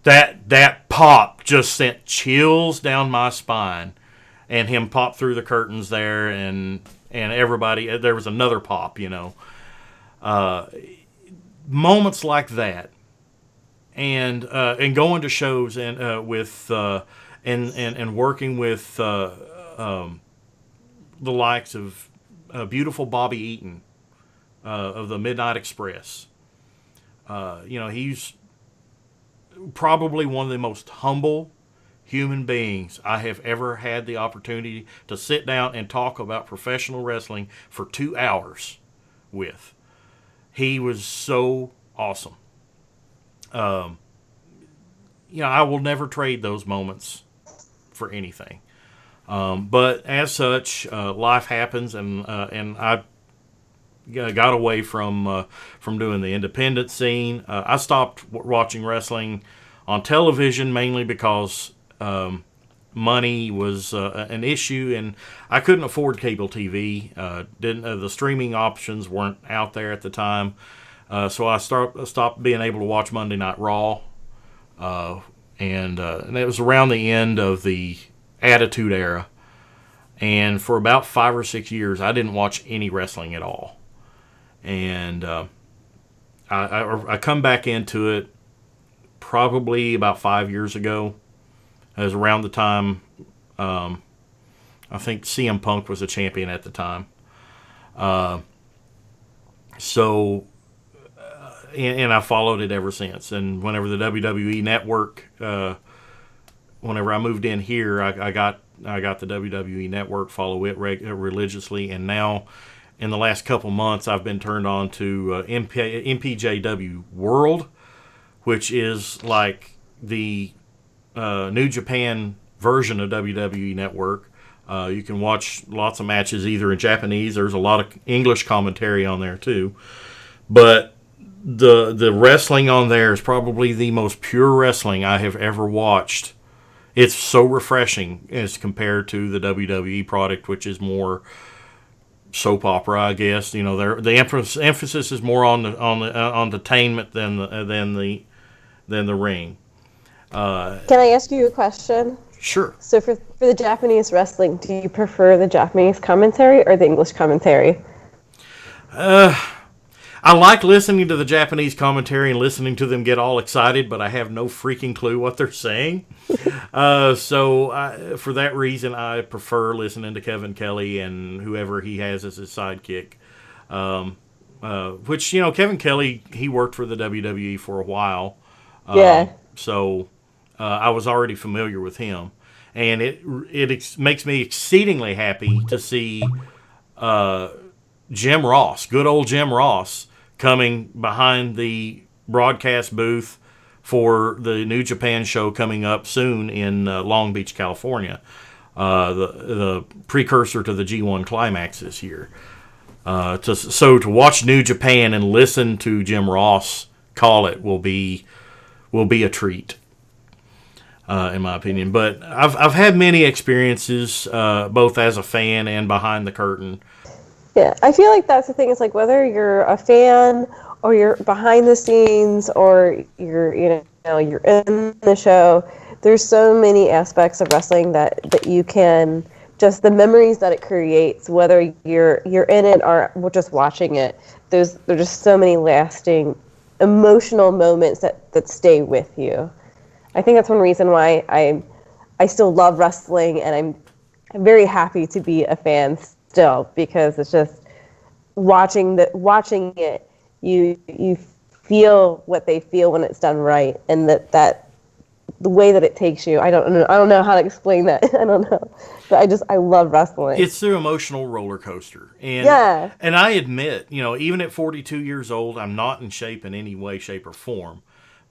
Speaker 1: That pop just sent chills down my spine, and him pop through the curtains there, and everybody. There was another pop, moments like that, and going to shows and with and working with the likes of beautiful Bobby Eaton of the Midnight Express. He's probably one of the most humble human beings I have ever had the opportunity to sit down and talk about professional wrestling for 2 hours with. He was so awesome. I will never trade those moments for anything. But as such, life happens, and I got away from doing the independent scene. I stopped watching wrestling on television mainly because money was an issue, and I couldn't afford cable TV. The streaming options weren't out there at the time, so I stopped being able to watch Monday Night Raw, and it was around the end of the Attitude Era, and for about 5 or 6 years I didn't watch any wrestling at all. And I come back into it probably about 5 years ago. It was around the time I think CM Punk was a champion at the time. And I followed it ever since. And whenever the WWE Network, whenever I moved in here, I got the WWE Network, follow it religiously, and now in the last couple months I've been turned on to MPJW World, which is like the New Japan version of WWE Network. You can watch lots of matches either in Japanese. There's a lot of English commentary on there too, but the wrestling on there is probably the most pure wrestling I have ever watched. It's so refreshing as compared to the WWE product, which is more soap opera, I guess. The emphasis is more on the entertainment than the ring.
Speaker 4: Can I ask you a question?
Speaker 1: Sure.
Speaker 4: So for the Japanese wrestling, do you prefer the Japanese commentary or the English commentary?
Speaker 1: I like listening to the Japanese commentary and listening to them get all excited, but I have no freaking clue what they're saying. So for that reason, I prefer listening to Kevin Kelly and whoever he has as his sidekick. Which, Kevin Kelly, he worked for the WWE for a while.
Speaker 4: Yeah.
Speaker 1: So I was already familiar with him. And it makes me exceedingly happy to see Jim Ross, good old Jim Ross, coming behind the broadcast booth for the New Japan show coming up soon in Long Beach, California. The precursor to the G1 Climax this year. To watch New Japan and listen to Jim Ross call it will be a treat, in my opinion. But I've had many experiences, both as a fan and behind the curtain.
Speaker 4: Yeah, I feel like that's the thing. It's like whether you're a fan or you're behind the scenes, or you're in the show. There's so many aspects of wrestling that you can, just the memories that it creates, whether you're in it or just watching it. There's just so many lasting emotional moments that stay with you. I think that's one reason why I still love wrestling, and I'm very happy to be a fan still, because it's just watching it, you feel what they feel when it's done right, and that the way that it takes you. I don't know how to explain that. I don't know, but I love wrestling.
Speaker 1: It's the emotional roller coaster, and
Speaker 4: Yeah.
Speaker 1: and I admit, even at 42 years old, I'm not in shape in any way, shape, or form,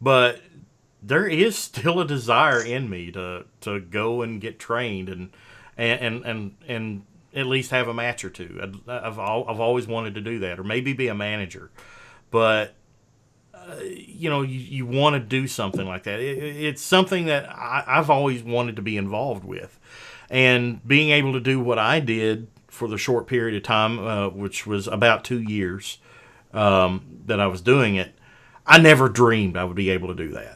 Speaker 1: but there is still a desire in me to go and get trained and at least have a match or two. I've always wanted to do that, or maybe be a manager, but you want to do something like that. It's something that I've always wanted to be involved with, and being able to do what I did for the short period of time, which was about 2 years that I was doing it, I never dreamed I would be able to do that.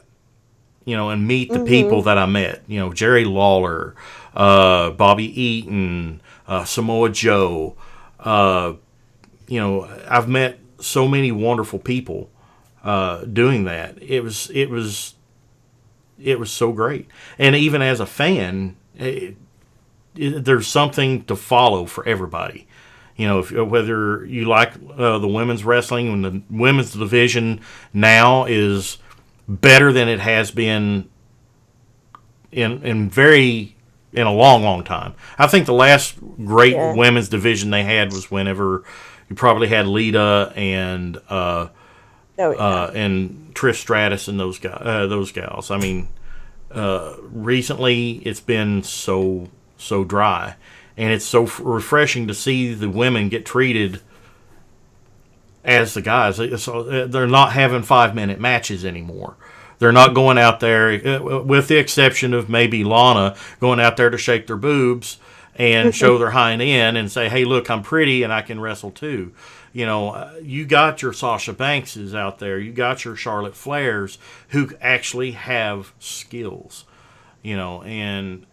Speaker 1: And meet the people that I met. Jerry Lawler, Bobby Eaton, Samoa Joe. I've met so many wonderful people doing that. It was so great. And even as a fan, there's something to follow for everybody. Whether you like the women's wrestling, when the women's division now is better than it has been in a long time. I think the last great women's division they had was whenever you probably had Lita and and Trish Stratus and those gals. I mean, recently it's been so dry, and it's so refreshing to see the women get treated as the guys. So they're not having 5-minute matches anymore. They're not going out there, with the exception of maybe Lana, going out there to shake their boobs and show their hind end and say, hey, look, I'm pretty and I can wrestle too. You got your Sasha Bankses out there. You got your Charlotte Flairs who actually have skills, and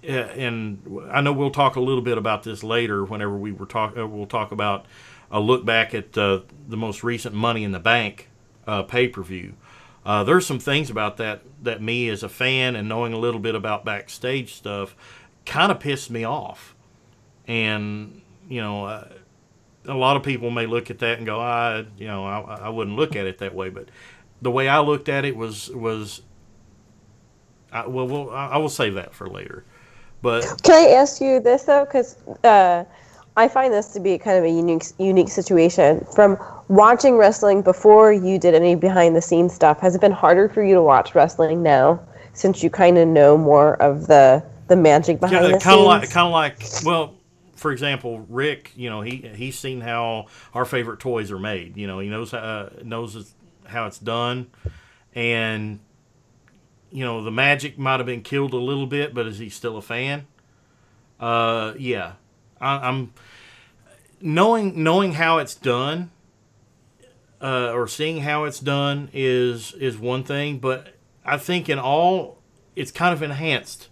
Speaker 1: I know we'll talk a little bit about this later whenever we'll talk about a look back at the most recent Money in the Bank pay-per-view. There's some things about that me as a fan and knowing a little bit about backstage stuff kind of pissed me off. And, a lot of people may look at that and go, I wouldn't look at it that way. But the way I looked at it was I will save that for later. But
Speaker 4: can I ask you this, though? Because I find this to be kind of a unique situation. From watching wrestling before you did any behind-the-scenes stuff, has it been harder for you to watch wrestling now, since you kind of know more of the magic behind the scenes?
Speaker 1: Kind of like, well, for example, Rick, he's seen how our favorite toys are made. He knows how it's done, and the magic might have been killed a little bit, but is he still a fan? Yeah. I'm knowing how it's done, or seeing how it's done is one thing, but I think in all, it's kind of enhanced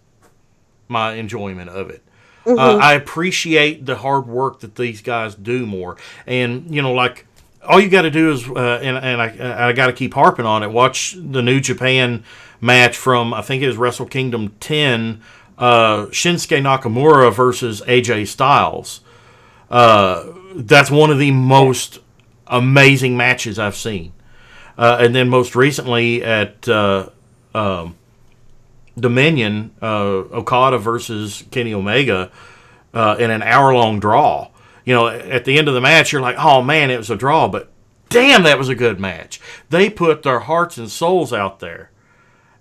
Speaker 1: my enjoyment of it. I appreciate the hard work that these guys do more, and like all you got to do is, and I got to keep harping on it. Watch the New Japan match from, I think it was Wrestle Kingdom 10. Shinsuke Nakamura versus AJ Styles. That's one of the most amazing matches I've seen. And then most recently at Dominion, Okada versus Kenny Omega in an hour-long draw. At the end of the match, you're like, oh man, it was a draw, but damn, that was a good match. They put their hearts and souls out there.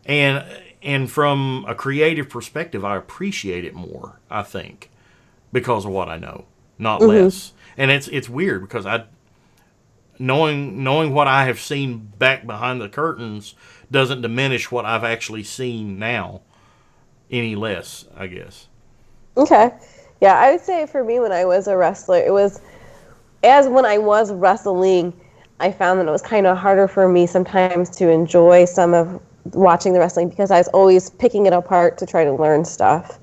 Speaker 1: And from a creative perspective, I appreciate it more, I think, because of what I know, not less. And it's weird because knowing what I have seen back behind the curtains doesn't diminish what I've actually seen now any less, I guess.
Speaker 4: Okay. Yeah, I would say for me, when I was a wrestler, it was, as when I was wrestling, I found that it was kind of harder for me sometimes to enjoy some of watching the wrestling because I was always picking it apart to try to learn stuff.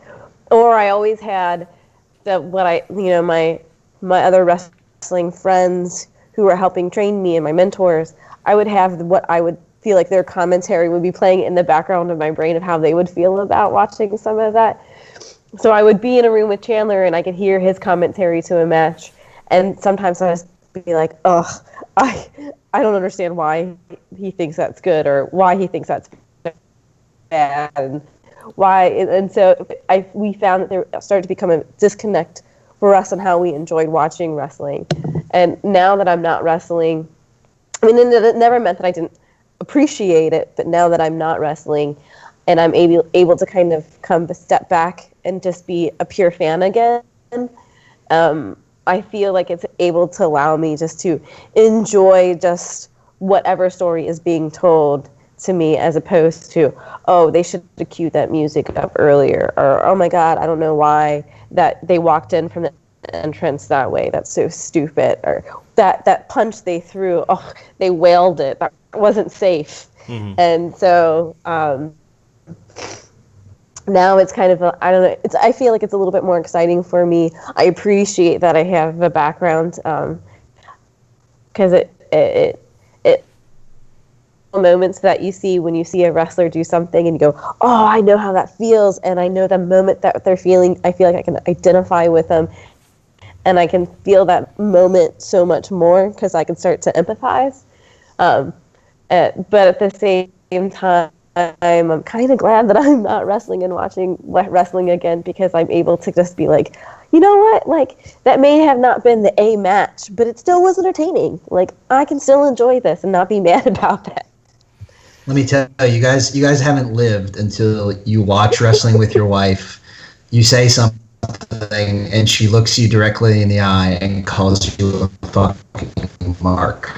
Speaker 4: Or I always had my other wrestling friends who were helping train me and my mentors, I would have what I would feel like their commentary would be playing in the background of my brain of how they would feel about watching some of that. So I would be in a room with Chandler and I could hear his commentary to a match. And sometimes I would be like, ugh, I don't understand why he thinks that's good or why he thinks that's bad and why. And so we found that there started to become a disconnect for us on how we enjoyed watching wrestling. And now that I'm not wrestling, I mean, it never meant that I didn't appreciate it, but now that I'm not wrestling and I'm able to kind of come a step back and just be a pure fan again, I feel like it's able to allow me just to enjoy just whatever story is being told to me, as opposed to, oh, they should have queued that music up earlier, or oh my god, I don't know why that they walked in from the entrance that way, that's so stupid, or that punch they threw, oh, they wailed it, that wasn't safe. Mm-hmm. And so now it's kind of I don't know, I feel like it's a little bit more exciting for me. I appreciate that I have a background because it moments that you see when you see a wrestler do something and you go, oh, I know how that feels, and I know the moment that they're feeling, I feel like I can identify with them and I can feel that moment so much more because I can start to empathize. But at the same time, I'm kind of glad that I'm not wrestling and watching wrestling again, because I'm able to just be like, you know what, like, that may have not been the A match, but it still was entertaining. Like, I can still enjoy this and not be mad about that.
Speaker 3: Let me tell you, you guys haven't lived until you watch wrestling with your wife. You say something, and she looks you directly in the eye and calls you a fucking mark.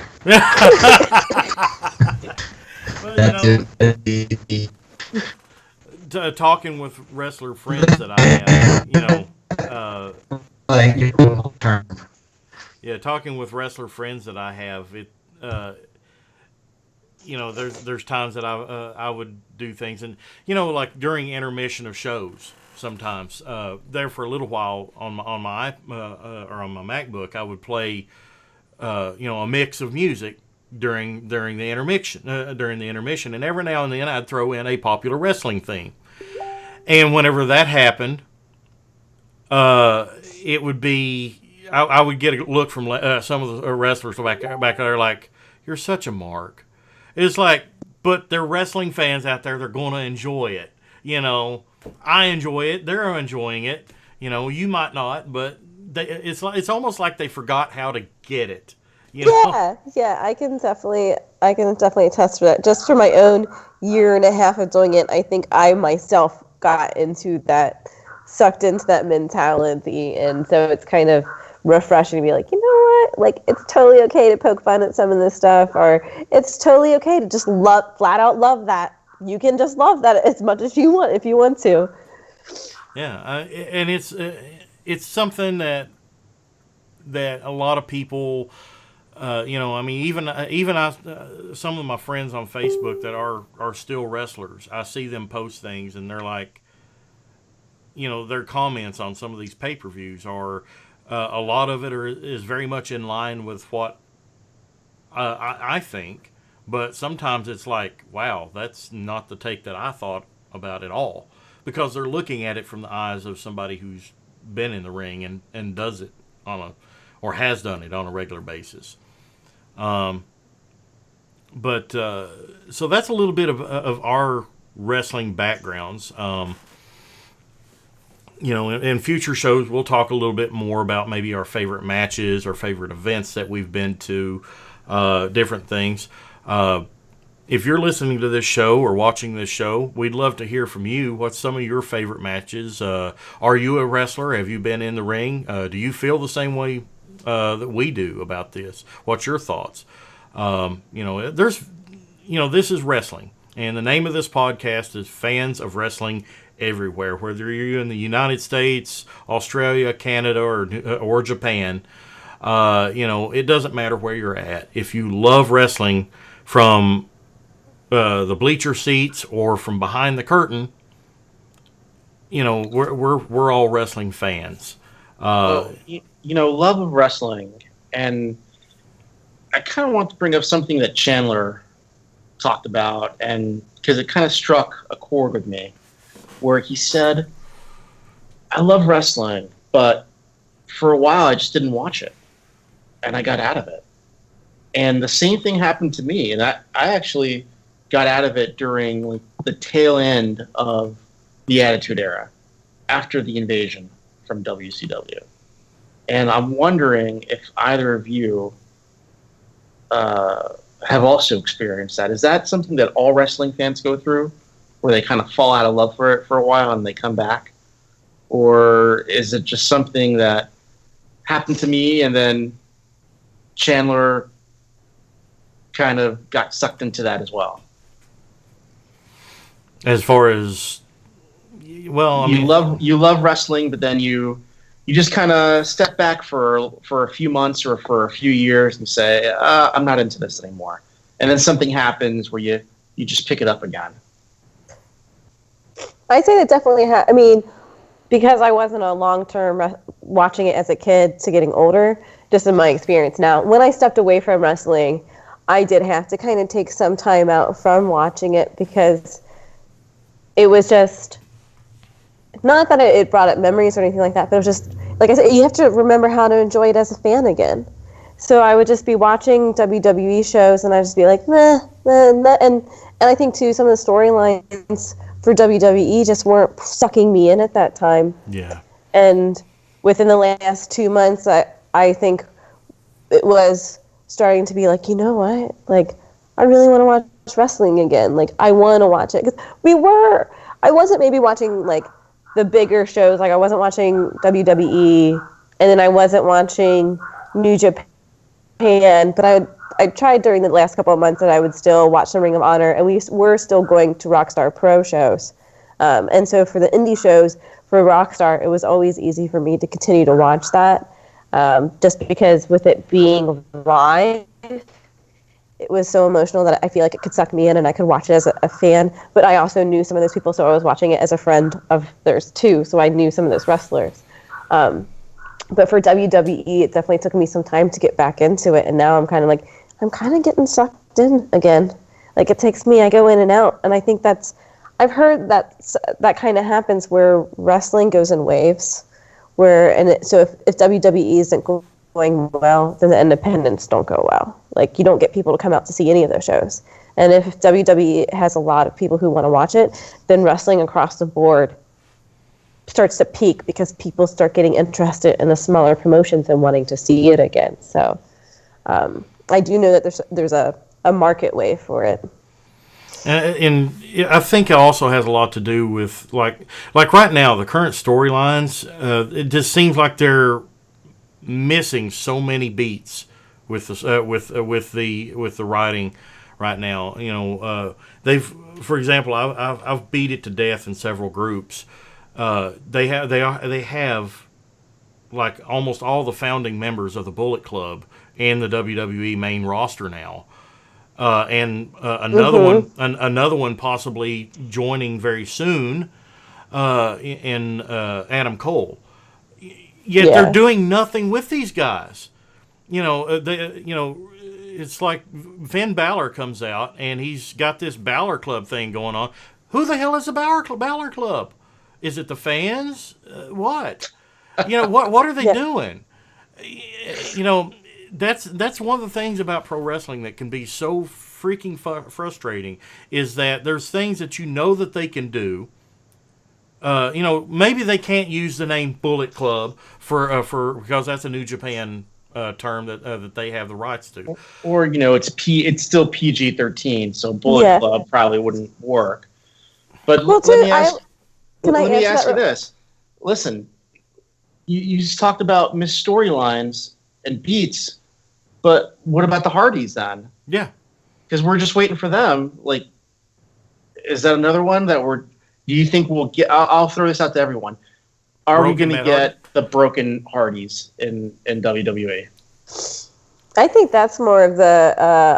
Speaker 1: Talking with wrestler friends that I have, talking with wrestler friends that I have, there's times that I would do things, and like during intermission of shows, sometimes there for a little while on my MacBook, I would play a mix of music during the intermission, and every now and then I'd throw in a popular wrestling theme. And whenever that happened, it would be I would get a look from some of the wrestlers back there like, "You're such a mark." It's like, but they're wrestling fans out there. They're going to enjoy it. I enjoy it. They're enjoying it. You might not, but it's almost like they forgot how to get it.
Speaker 4: Yeah, I can definitely attest to that. Just for my own year and a half of doing it, I think I myself got sucked into that mentality, and so it's kind of refreshing to be like, you know what, like, it's totally okay to poke fun at some of this stuff, or it's totally okay to just flat out love that. You can just love that as much as you want if you want to. Yeah,
Speaker 1: and it's something that a lot of people. Even some of my friends on Facebook that are still wrestlers, I see them post things and they're like, their comments on some of these pay-per-views are, a lot of it is very much in line with what I think, but sometimes it's like, wow, that's not the take that I thought about at all, because they're looking at it from the eyes of somebody who's been in the ring and does it or has done it on a regular basis. So that's a little bit of our wrestling backgrounds. In future shows, we'll talk a little bit more about maybe our favorite matches or favorite events that we've been to, different things. If you're listening to this show or watching this show, we'd love to hear from you. What's some of your favorite matches? Are you a wrestler? Have you been in the ring? Do you feel the same way that we do about this? What's your thoughts? This is wrestling, and the name of this podcast is Fans of Wrestling Everywhere. Whether you're in the United States, Australia, Canada, or Japan, It doesn't matter where you're at. If you love wrestling from the bleacher seats or from behind the curtain, we're all wrestling fans.
Speaker 2: Love of wrestling, and I kind of want to bring up something that Chandler talked about, and because it kind of struck a chord with me, where he said, I love wrestling, but for a while I just didn't watch it, and I got out of it. And the same thing happened to me, and I actually got out of it during the tail end of the Attitude Era, after the invasion from WCW. And I'm wondering if either of you have also experienced that. Is that something that all wrestling fans go through, where they kind of fall out of love for it for a while and they come back? Or is it just something that happened to me and then Chandler kind of got sucked into that as well?
Speaker 1: As far as,
Speaker 2: you love wrestling, but then you just kind of step back for a few months or for a few years and say, I'm not into this anymore. And then something happens where you just pick it up again.
Speaker 4: I say that definitely because I wasn't a long-term watching it as a kid to getting older, just in my experience now. When I stepped away from wrestling, I did have to kind of take some time out from watching it because it was just, not that it brought up memories or anything like that, but it was just, like I said, you have to remember how to enjoy it as a fan again. So I would just be watching WWE shows and I'd just be like, meh, meh, meh. And I think, too, some of the storylines for WWE just weren't sucking me in at that time.
Speaker 1: Yeah.
Speaker 4: And within the last 2 months, I think it was starting to be like, you know what? Like, I really want to watch wrestling again. Like, I want to watch it. 'Cause I wasn't maybe watching, like, the bigger shows. Like, I wasn't watching WWE, and then I wasn't watching New Japan, but I tried during the last couple of months that I would still watch some Ring of Honor, and we were still going to Rockstar Pro shows. And so for the indie shows, for Rockstar, it was always easy for me to continue to watch that, just because with it being live, it was so emotional that I feel like it could suck me in and I could watch it as a fan. But I also knew some of those people, so I was watching it as a friend of theirs too, so I knew some of those wrestlers. But for WWE, it definitely took me some time to get back into it, and now I'm kind of getting sucked in again. Like, it takes me, I go in and out, and I think I've heard that kind of happens where wrestling goes in waves, so if WWE isn't going well, then the independents don't go well. Like, you don't get people to come out to see any of those shows. And if WWE has a lot of people who want to watch it, then wrestling across the board starts to peak because people start getting interested in the smaller promotions and wanting to see it again. So I do know that there's a market way for it.
Speaker 1: And I think it also has a lot to do with like right now the current storylines. It just seems like they're missing so many beats with the writing right now. They've, for example, I've beat it to death in several groups. They have like almost all the founding members of the Bullet Club and the WWE main roster now. And another one possibly joining very soon in Adam Cole. Yet they're doing nothing with these guys. It's like Finn Balor comes out and he's got this Balor Club thing going on. Who the hell is the Balor Club? Is it the fans? What? What are they doing? That's one of the things about pro wrestling that can be so freaking frustrating is that there's things that that they can do. Maybe they can't use the name Bullet Club for because that's a New Japan term that they have the rights to.
Speaker 2: Or it's still PG-13, so Bullet Club probably wouldn't work. But let me ask you this. Listen, you just talked about missed storylines and beats, but what about the Hardys then?
Speaker 1: Yeah.
Speaker 2: Because we're just waiting for them. Like, is that another one that do you think we'll get? I'll throw this out to everyone. Are we going to get the broken Hardys in WWE?
Speaker 4: I think that's more of the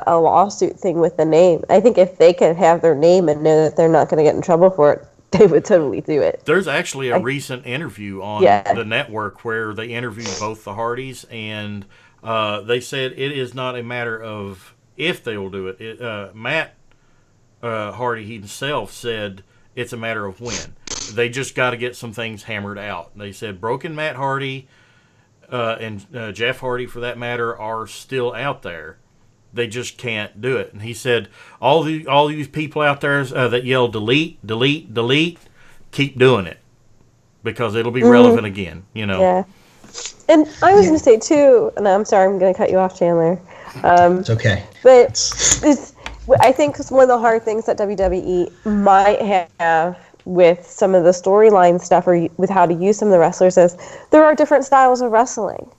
Speaker 4: a lawsuit thing with the name. I think if they could have their name and know that they're not going to get in trouble for it, they would totally do it.
Speaker 1: There's actually a recent interview on the network where they interviewed both the Hardys, and they said it is not a matter of if they will do it. Matt Hardy himself said it's a matter of when. They just got to get some things hammered out. They said Broken Matt Hardy and Jeff Hardy, for that matter, are still out there. They just can't do it. And he said, all these people out there that yell delete, delete, delete, keep doing it because it'll be relevant again.
Speaker 4: Yeah. And I was going to say too, and I'm sorry, I'm going to cut you off, Chandler.
Speaker 3: It's okay.
Speaker 4: But I think one of the hard things that WWE might have with some of the storyline stuff or with how to use some of the wrestlers is there are different styles of wrestling,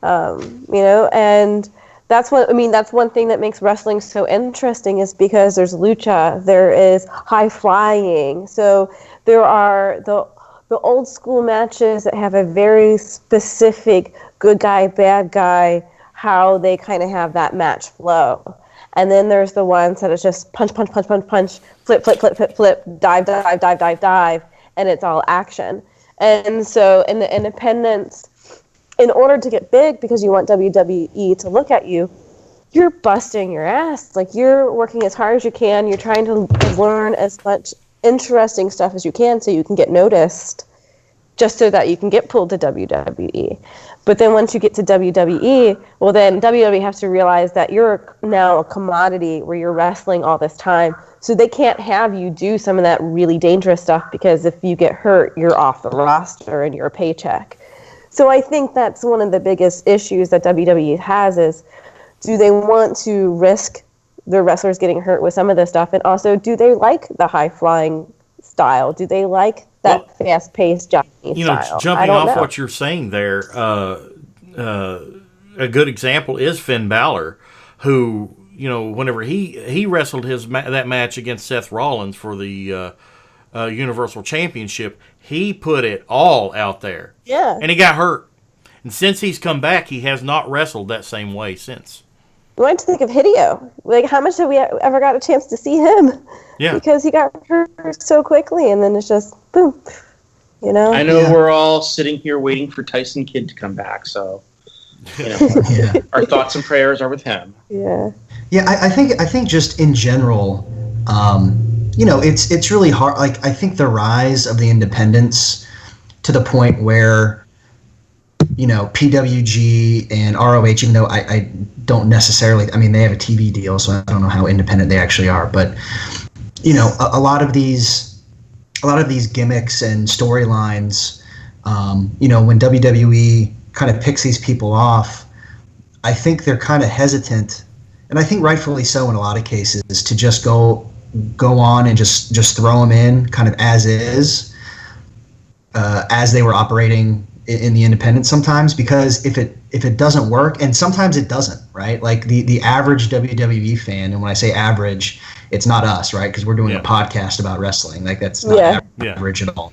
Speaker 4: and that's one thing that makes wrestling so interesting is because there's lucha, there is high flying, so there are the old school matches that have a very specific good guy, bad guy, how they kind of have that match flow. And then there's the ones that it's just punch, punch, punch, punch, punch, flip, flip, flip, flip, flip, dive, dive, dive, dive, dive, and it's all action. And so in the independents, in order to get big, because you want WWE to look at you, you're busting your ass. Like, you're working as hard as you can. You're trying to learn as much interesting stuff as you can so you can get noticed, just so that you can get pulled to WWE. But then once you get to WWE, well, then WWE has to realize that you're now a commodity where you're wrestling all this time. So they can't have you do some of that really dangerous stuff because if you get hurt, you're off the roster and your paycheck. So I think that's one of the biggest issues that WWE has is, do they want to risk their wrestlers getting hurt with some of this stuff? And also, do they like the high-flying style? Do they like that fast-paced Japanese style?
Speaker 1: Jumping off what you're saying there, a good example is Finn Balor, who, whenever he wrestled that match against Seth Rollins for the Universal Championship, he put it all out there.
Speaker 4: Yeah.
Speaker 1: And he got hurt. And since he's come back, he has not wrestled that same way since.
Speaker 4: I want to think of Hideo. Like, how much have we ever got a chance to see him?
Speaker 1: Yeah.
Speaker 4: Because he got hurt so quickly, and then it's just, boom.
Speaker 2: I know we're all sitting here waiting for Tyson Kidd to come back, so our thoughts and prayers are with him.
Speaker 4: Yeah.
Speaker 3: Yeah, I think just in general, it's really hard. Like, I think the rise of the independents to the point where, PWG and ROH, even though I don't necessarily, they have a TV deal, so I don't know how independent they actually are, but a lot of these gimmicks and storylines, when WWE kind of picks these people off, I think they're kind of hesitant, and I think rightfully so in a lot of cases, to just go on and just throw them in kind of as is, as they were operating in the independent sometimes, because if it doesn't work, and sometimes it doesn't, right? Like the average WWE fan, and when I say average, it's not us, right? Because we're doing a podcast about wrestling. Like, that's not average at all.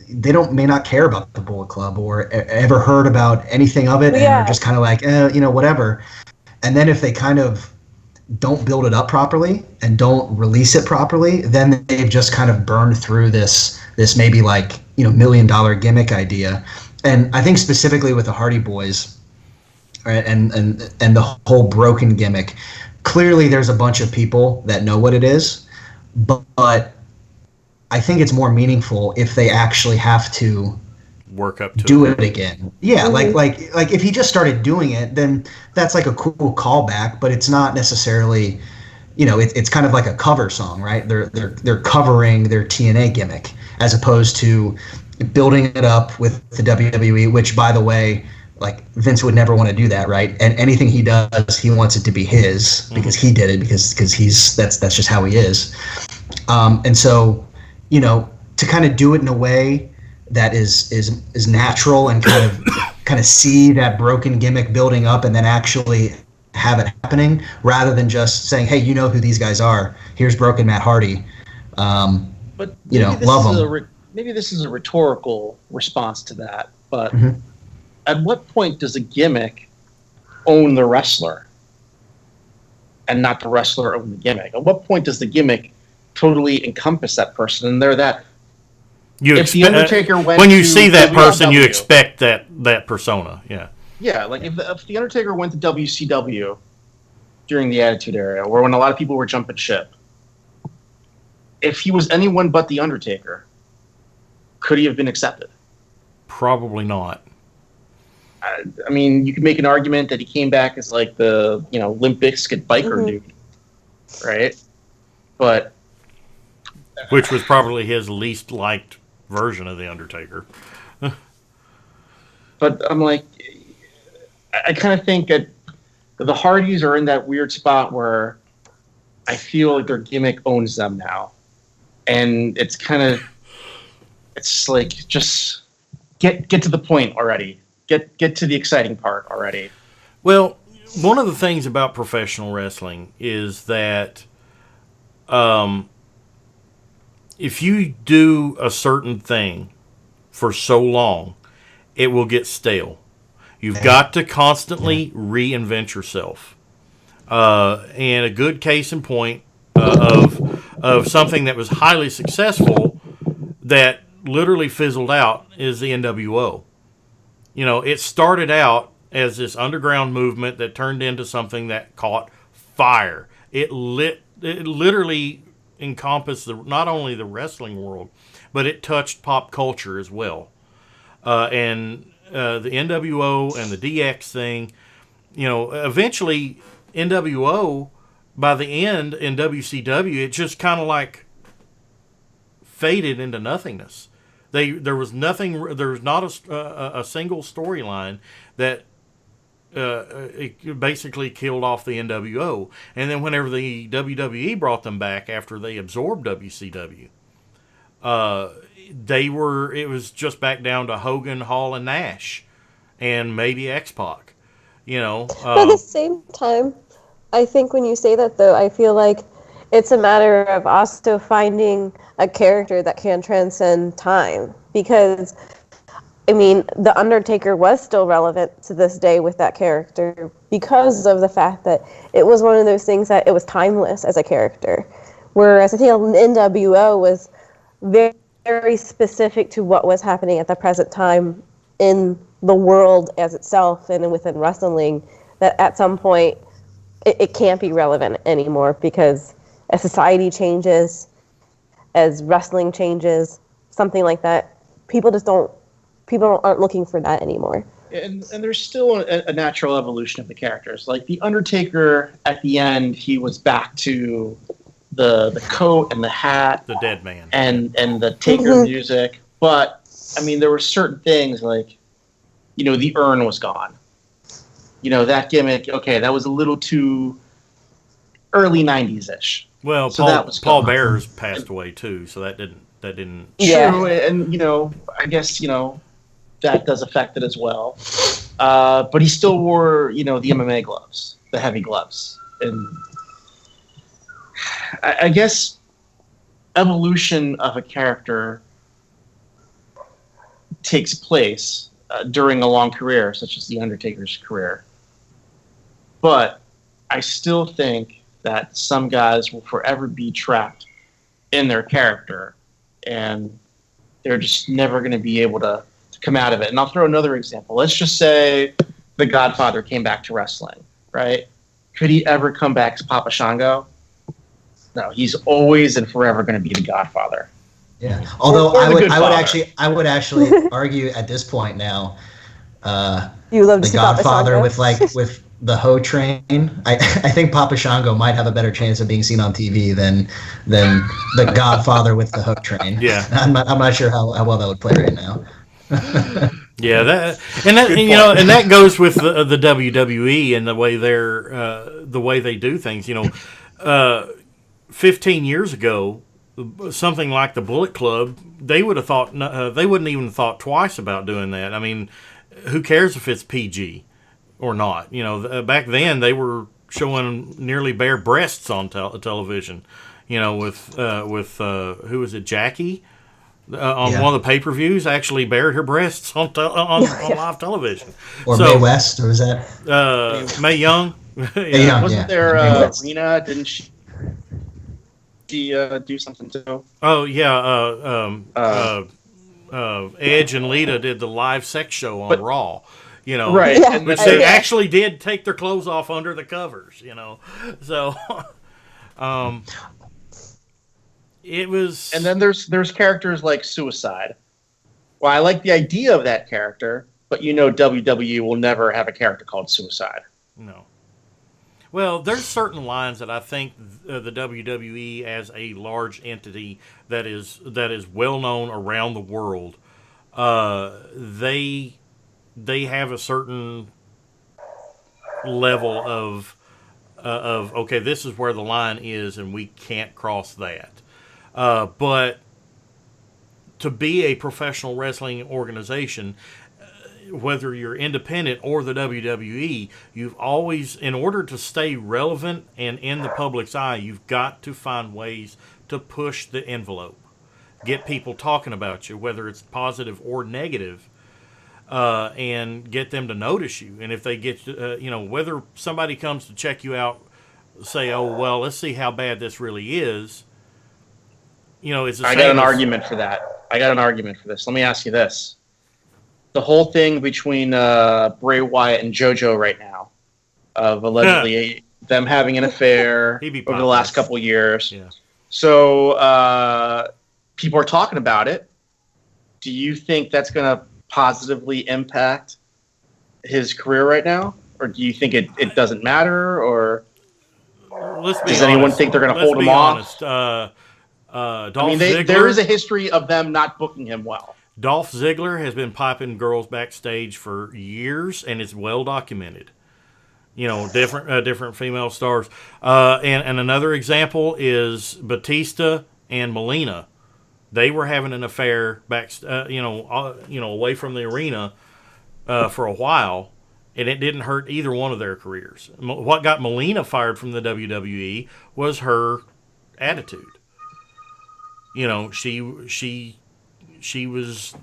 Speaker 3: They may not care about the Bullet Club or ever heard about anything of it, and are just kind of like, whatever. And then if they kind of don't build it up properly and don't release it properly, then they've just kind of burned through this maybe like, $1 million gimmick idea. And I think specifically with the Hardy Boys, right, and the whole broken gimmick, clearly there's a bunch of people that know what it is, but I think it's more meaningful if they actually have to
Speaker 1: work up to
Speaker 3: do it again. Yeah, mm-hmm. like if he just started doing it, then that's like a cool callback, but it's not necessarily, it's kind of like a cover song, right? They're covering their TNA gimmick as opposed to building it up with the WWE, which, by the way, like, Vince would never want to do that, right? And anything he does, he wants it to be his because he did it, because that's just how he is. And so, to kind of do it in a way that is natural and kind of see that broken gimmick building up and then actually have it happening, rather than just saying, hey, who these guys are, here's broken Matt Hardy,
Speaker 2: but
Speaker 3: love them.
Speaker 2: Maybe this is a rhetorical response to that, but at what point does a gimmick own the wrestler and not the wrestler own the gimmick? At what point does the gimmick totally encompass that person? And they're that. If the Undertaker went
Speaker 1: when you
Speaker 2: to
Speaker 1: see that person, you
Speaker 2: WCW,
Speaker 1: expect that persona. Yeah.
Speaker 2: Yeah, like if the Undertaker went to WCW during the Attitude Era, or when a lot of people were jumping ship, if he was anyone but the Undertaker, could he have been accepted?
Speaker 1: Probably not.
Speaker 2: I mean, you could make an argument that he came back as like the Limp Bizkit biker dude, right? But
Speaker 1: which was probably his least liked version of the Undertaker.
Speaker 2: But I'm like, I kind of think that the Hardys are in that weird spot where I feel like their gimmick owns them now, and it's like just get to the point already. Get to the exciting part already.
Speaker 1: Well, one of the things about professional wrestling is that if you do a certain thing for so long, it will get stale. You've got to constantly reinvent yourself. And a good case in point of something that was highly successful that literally fizzled out is the NWO. It started out as this underground movement that turned into something that caught fire. It literally encompassed not only the wrestling world, but it touched pop culture as well. And the NWO and the DX thing, eventually NWO, by the end in WCW, it just kind of like faded into nothingness. There was nothing. There was not a single storyline that it basically killed off the NWO. And then whenever the WWE brought them back after they absorbed WCW, it was just back down to Hogan, Hall, and Nash, and maybe X-Pac.
Speaker 4: But at the same time, I think when you say that, though, I feel like it's a matter of also finding a character that can transcend time. Because, I mean, The Undertaker was still relevant to this day with that character because of the fact that it was one of those things that it was timeless as a character. Whereas I think NWO was very, very specific to what was happening at the present time in the world as itself and within wrestling, that at some point it can't be relevant anymore because as society changes, as wrestling changes, something like that, people aren't looking for that anymore.
Speaker 2: And there's still a natural evolution of the characters. Like the Undertaker, at the end, he was back to the coat and the hat,
Speaker 1: the dead man,
Speaker 2: and the Taker music. But I mean, there were certain things like, the urn was gone. That gimmick. Okay, that was a little too early '90s ish.
Speaker 1: Well, so Paul Bearers passed away too, so that didn't.
Speaker 2: Yeah. True, and I guess that does affect it as well. But he still wore the MMA gloves, the heavy gloves, and I guess evolution of a character takes place during a long career, such as the Undertaker's career. But I still think that some guys will forever be trapped in their character, and they're just never going to be able to come out of it. And I'll throw another example. Let's just say The Godfather came back to wrestling, right? Could he ever come back as Papa Shango? No, he's always and forever going to be The Godfather.
Speaker 3: Yeah. Although I would actually argue at this point now,
Speaker 4: you love
Speaker 3: The Godfather with the Ho Train. I think Papa Shango might have a better chance of being seen on TV than The Godfather with the Ho Train.
Speaker 1: Yeah.
Speaker 3: I'm not sure how well that would play right now.
Speaker 1: Yeah, and that goes with the WWE and the way they do things. 15 years ago, something like the Bullet Club, they would have thought they wouldn't even thought twice about doing that. I mean, who cares if it's PG or not? Back then they were showing nearly bare breasts on television. With who was it, Jackie? on one of the pay-per-views, actually bared her breasts on live television.
Speaker 3: Or Mae West, or was that?
Speaker 1: Mae Young.
Speaker 3: Mae Young,
Speaker 2: Wasn't
Speaker 3: yeah.
Speaker 2: there
Speaker 3: Mae West.
Speaker 2: Rena? Didn't she do something too?
Speaker 1: Oh yeah, Edge and Lita did the live sex show on Raw. You know,
Speaker 2: Right?
Speaker 4: Yeah.
Speaker 1: Which they actually did take their clothes off under the covers. You know, so it was.
Speaker 2: And then there's characters like Suicide. Well, I like the idea of that character, but WWE will never have a character called Suicide.
Speaker 1: No. Well, there's certain lines that I think the WWE, as a large entity that is well known around the world, they have a certain level of okay, this is where the line is, and we can't cross that. But to be a professional wrestling organization, whether you're independent or the WWE, you've always, in order to stay relevant and in the public's eye, you've got to find ways to push the envelope. Get people talking about you, whether it's positive or negative, and get them to notice you. And if they get, whether somebody comes to check you out, say, oh, well, let's see how bad this really is. It's the
Speaker 2: I
Speaker 1: same
Speaker 2: got an
Speaker 1: as-
Speaker 2: argument for that. I got an argument for this. Let me ask you this. The whole thing between Bray Wyatt and JoJo right now, of allegedly them having an affair
Speaker 1: He'd be
Speaker 2: over the last
Speaker 1: popular.
Speaker 2: couple of years.
Speaker 1: Yeah.
Speaker 2: So people are talking about it. Do you think that's going to positively impact his career right now? Or do you think it doesn't matter? Or
Speaker 1: Let's be
Speaker 2: does anyone
Speaker 1: honest.
Speaker 2: think they're going to
Speaker 1: Let's
Speaker 2: hold him
Speaker 1: be
Speaker 2: off?
Speaker 1: honest. Dolph
Speaker 2: I mean,
Speaker 1: Ziggler,
Speaker 2: there is a history of them not booking him well.
Speaker 1: Dolph Ziggler has been piping girls backstage for years, and it's well documented. Different female stars. And another example is Batista and Melina. They were having an affair away from the arena for a while, and it didn't hurt either one of their careers. What got Melina fired from the WWE was her attitude. She was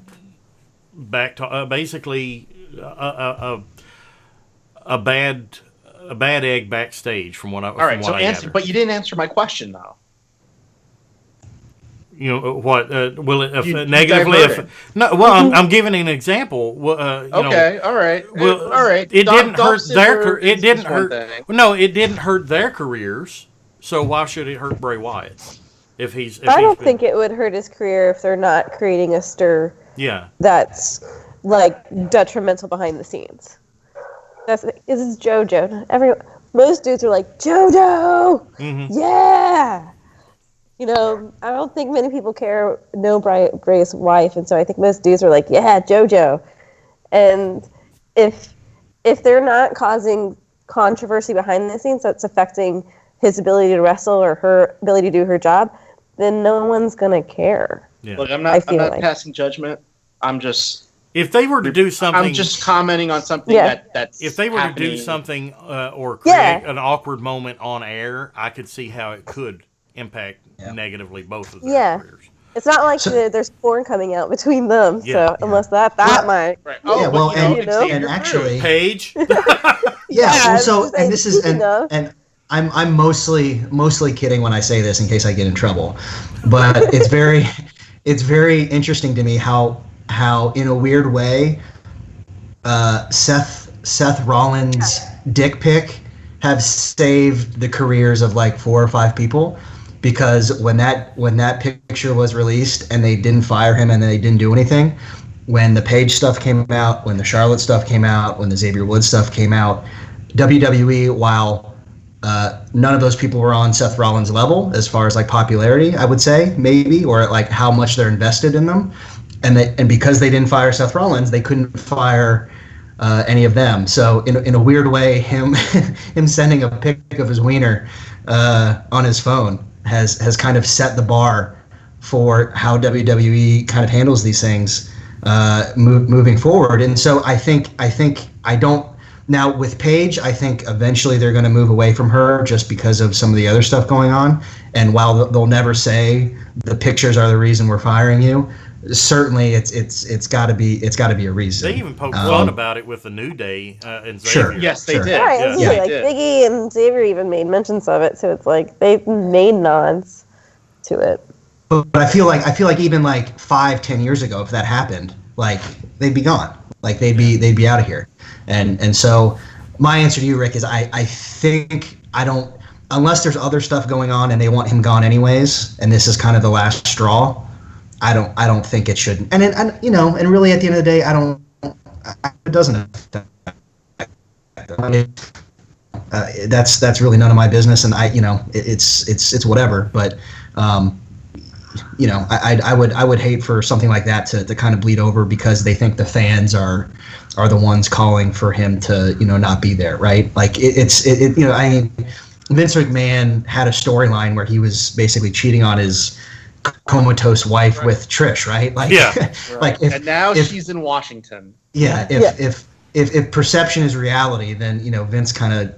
Speaker 1: back to basically a bad egg backstage from what I
Speaker 2: All right,
Speaker 1: from what I
Speaker 2: answer,
Speaker 1: gathered.
Speaker 2: but you didn't answer my question though.
Speaker 1: What will it
Speaker 2: You
Speaker 1: negatively
Speaker 2: diverted.
Speaker 1: affect? No, well, I'm giving an example.
Speaker 2: Okay, all right,
Speaker 1: Well,
Speaker 2: all right.
Speaker 1: It didn't
Speaker 2: Dolph
Speaker 1: hurt their.
Speaker 2: Ziggler
Speaker 1: It
Speaker 2: is
Speaker 1: didn't
Speaker 2: one
Speaker 1: hurt.
Speaker 2: thing.
Speaker 1: No, it didn't hurt their careers. So why should it hurt Bray Wyatt? If he's,
Speaker 4: I don't think it would hurt his career if they're not creating a stir
Speaker 1: Yeah,
Speaker 4: that's like detrimental behind the scenes. This is JoJo. Most dudes are like JoJo.
Speaker 1: Mhm.
Speaker 4: Yeah. I don't think many people know Bray's wife, and so I think most dudes are like, yeah, JoJo. And if they're not causing controversy behind the scenes that's affecting his ability to wrestle or her ability to do her job, then no one's gonna care.
Speaker 1: yeah.
Speaker 2: Look, I'm
Speaker 4: I
Speaker 2: not
Speaker 4: feel like.
Speaker 2: passing judgment. I'm just
Speaker 1: If they were to do something,
Speaker 2: I'm just commenting on something
Speaker 4: Yeah.
Speaker 2: that's
Speaker 1: if they were to do
Speaker 2: happening.
Speaker 1: something or create
Speaker 4: Yeah.
Speaker 1: an awkward moment on air, I could see how it could impact negatively both of their
Speaker 4: Yeah.
Speaker 1: careers.
Speaker 4: It's not like there's porn coming out between them,
Speaker 1: Yeah.
Speaker 4: so unless that might.
Speaker 2: Right.
Speaker 3: Yeah, well,
Speaker 2: but,
Speaker 3: and-
Speaker 2: it's the
Speaker 3: and
Speaker 2: truth.
Speaker 3: actually-
Speaker 1: Page.
Speaker 3: Yeah.
Speaker 4: Yeah,
Speaker 3: Well,
Speaker 4: and
Speaker 3: this is
Speaker 4: speaking of-
Speaker 3: and I'm mostly kidding when I say this in case I get in trouble, but it's very interesting to me how in a weird way Seth Rollins' dick pic have saved the careers of like 4 or 5 people, because when that picture was released and they didn't fire him and they didn't do anything, when the Paige stuff came out, when the Charlotte stuff came out, when the Xavier Woods stuff came out, WWE, while none of those people were on Seth Rollins' level as far as like popularity, I would say, maybe, or like how much they're invested in them, and because they didn't fire Seth Rollins, they couldn't fire any of them. So in a weird way, him sending a pic of his wiener on his phone has kind of set the bar for how WWE kind of handles these things moving forward. And so I think I don't. Now with Paige, I think eventually they're going to move away from her just because of some of the other stuff going on. And while they'll never say the pictures are the reason we're firing you, certainly it's got to be a reason.
Speaker 1: They even poked fun about it with the New Day and Xavier.
Speaker 3: Sure.
Speaker 2: Yes, they
Speaker 3: Sure.
Speaker 2: did.
Speaker 4: Right,
Speaker 2: Yeah,
Speaker 4: absolutely. Like Biggie and Xavier even made mentions of it, so it's like they've made nods to it.
Speaker 3: But I feel like even like 5-10 years ago, if that happened, like they'd be gone. Like they'd be out of here. And so my answer to you, Rick, is I think I don't, unless there's other stuff going on and they want him gone anyways, and this is kind of the last straw. I don't think it should. And really at the end of the day, it doesn't. That's really none of my business, and it's whatever. But I would hate for something like that to kind of bleed over because they think the fans are the ones calling for him to not be there, right? Like Vince McMahon had a storyline where he was basically cheating on his comatose wife with Trish, right? Like,
Speaker 1: yeah.
Speaker 2: Right.
Speaker 3: Like
Speaker 2: and now she's in Washington.
Speaker 3: Yeah, if perception is reality, then Vince kind of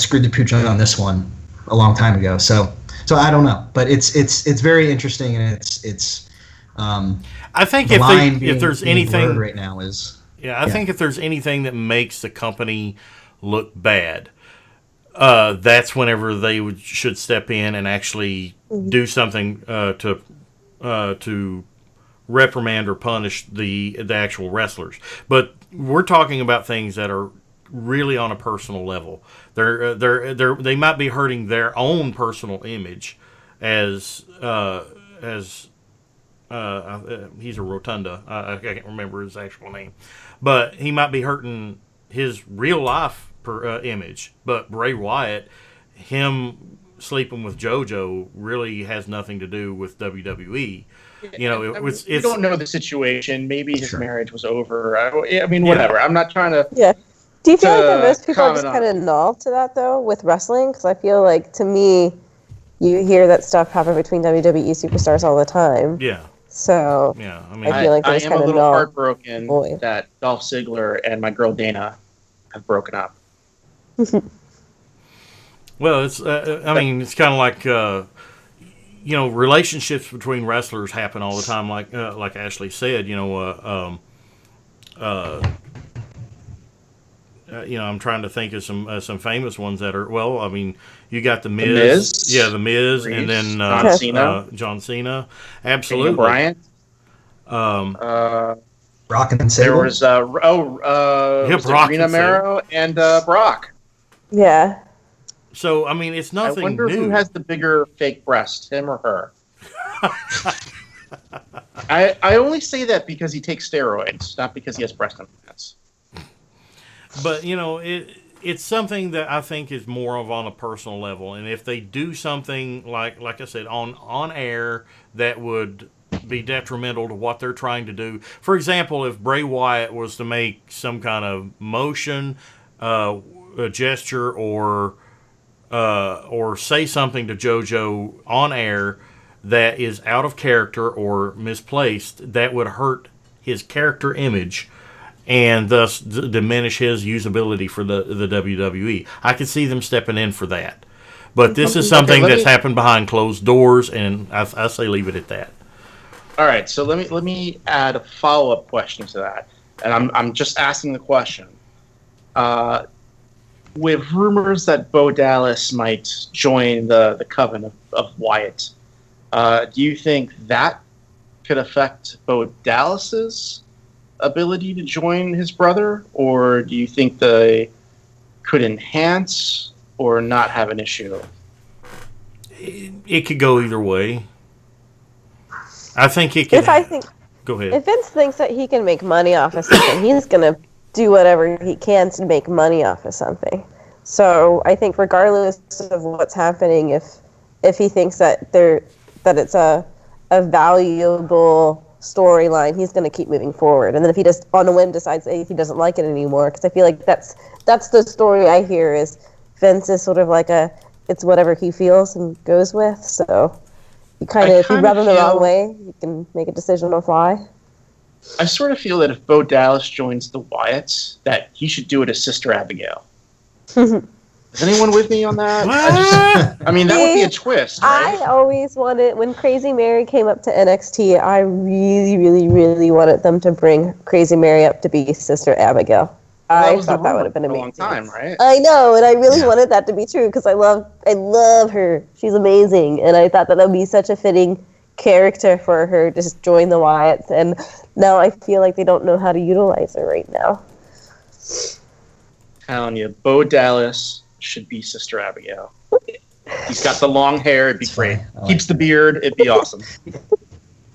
Speaker 3: screwed the pooch on this one a long time ago. So I don't know, but it's very interesting, and it's.
Speaker 1: I think if there's anything
Speaker 3: right now is.
Speaker 1: Yeah, I think if there's anything that makes the company look bad, that's whenever they should step in and actually do something to reprimand or punish the actual wrestlers. But we're talking about things that are really on a personal level. They might be hurting their own personal image as he's a Rotunda. I can't remember his actual name, but he might be hurting his real life image. But Bray Wyatt, him sleeping with JoJo, really has nothing to do with WWE. You
Speaker 2: don't know the situation. Maybe his marriage was over. I mean, whatever. I'm not trying to.
Speaker 4: Yeah. Do you feel like that most people are just kind of null to that though with wrestling? Because I feel like to me, you hear that stuff happen between WWE superstars all the time.
Speaker 1: Yeah.
Speaker 4: So
Speaker 1: yeah, I mean,
Speaker 4: I feel like
Speaker 2: I am a little heartbroken
Speaker 4: boy.
Speaker 2: that Dolph Ziggler and my girl Dana have broken up.
Speaker 1: Well, it's I mean, it's kind of like relationships between wrestlers happen all the time. Like Ashley said, I'm trying to think of some famous ones that are. Well, I mean, you got the Miz. Yeah, the Miz,
Speaker 2: Reeves,
Speaker 1: and then John Cena. Absolutely.
Speaker 2: Bryant.
Speaker 3: Brock and Sable.
Speaker 2: There was Rena Mero and Brock.
Speaker 4: Yeah.
Speaker 1: So I mean, it's nothing.
Speaker 2: I wonder
Speaker 1: new.
Speaker 2: who has the bigger fake breast, him or her. I only say that because he takes steroids, not because he has breast implants.
Speaker 1: But it's something that I think is more of on a personal level, and if they do something like I said on air that would be detrimental to what they're trying to do. For example, if Bray Wyatt was to make some kind of motion, a gesture, or say something to JoJo on air that is out of character or misplaced, that would hurt his character image and thus diminish his usability for the WWE. I could see them stepping in for that. But this is something that's happened behind closed doors, and I say leave it at that.
Speaker 2: All right, so let me add a follow-up question to that. And I'm just asking the question. With rumors that Bo Dallas might join the coven of Wyatt, do you think that could affect Bo Dallas's ability to join his brother, or do you think they could enhance or not have an issue?
Speaker 1: It could go either way. I think it could. Go ahead.
Speaker 4: If Vince thinks that he can make money off of something, he's going to do whatever he can to make money off of something. So I think regardless of what's happening, if he thinks that it's a valuable storyline, he's going to keep moving forward. And then if he just on a whim decides that he doesn't like it anymore, because I feel like that's the story I hear is Vince is sort of like it's whatever he feels and goes with. So you if you rub him the wrong way, you can make a decision on the fly.
Speaker 2: I sort of feel that if Bo Dallas joins the Wyatts, that he should do it as Sister Abigail. Is anyone with me on that? I mean, that would be a twist, right?
Speaker 4: I always wanted, when Crazy Mary came up to NXT, I really, really, really wanted them to bring Crazy Mary up to be Sister Abigail. I thought that would have been
Speaker 2: for a
Speaker 4: amazing.
Speaker 2: long time, right?
Speaker 4: I know, and I really wanted that to be true because I love her. She's amazing, and I thought that would be such a fitting character for her to just join the Wyatts. And now I feel like they don't know how to utilize her right now.
Speaker 2: Telling you, Bo Dallas should be Sister Abigail. He's got the long hair; it'd be great. Keeps the beard; it'd be awesome.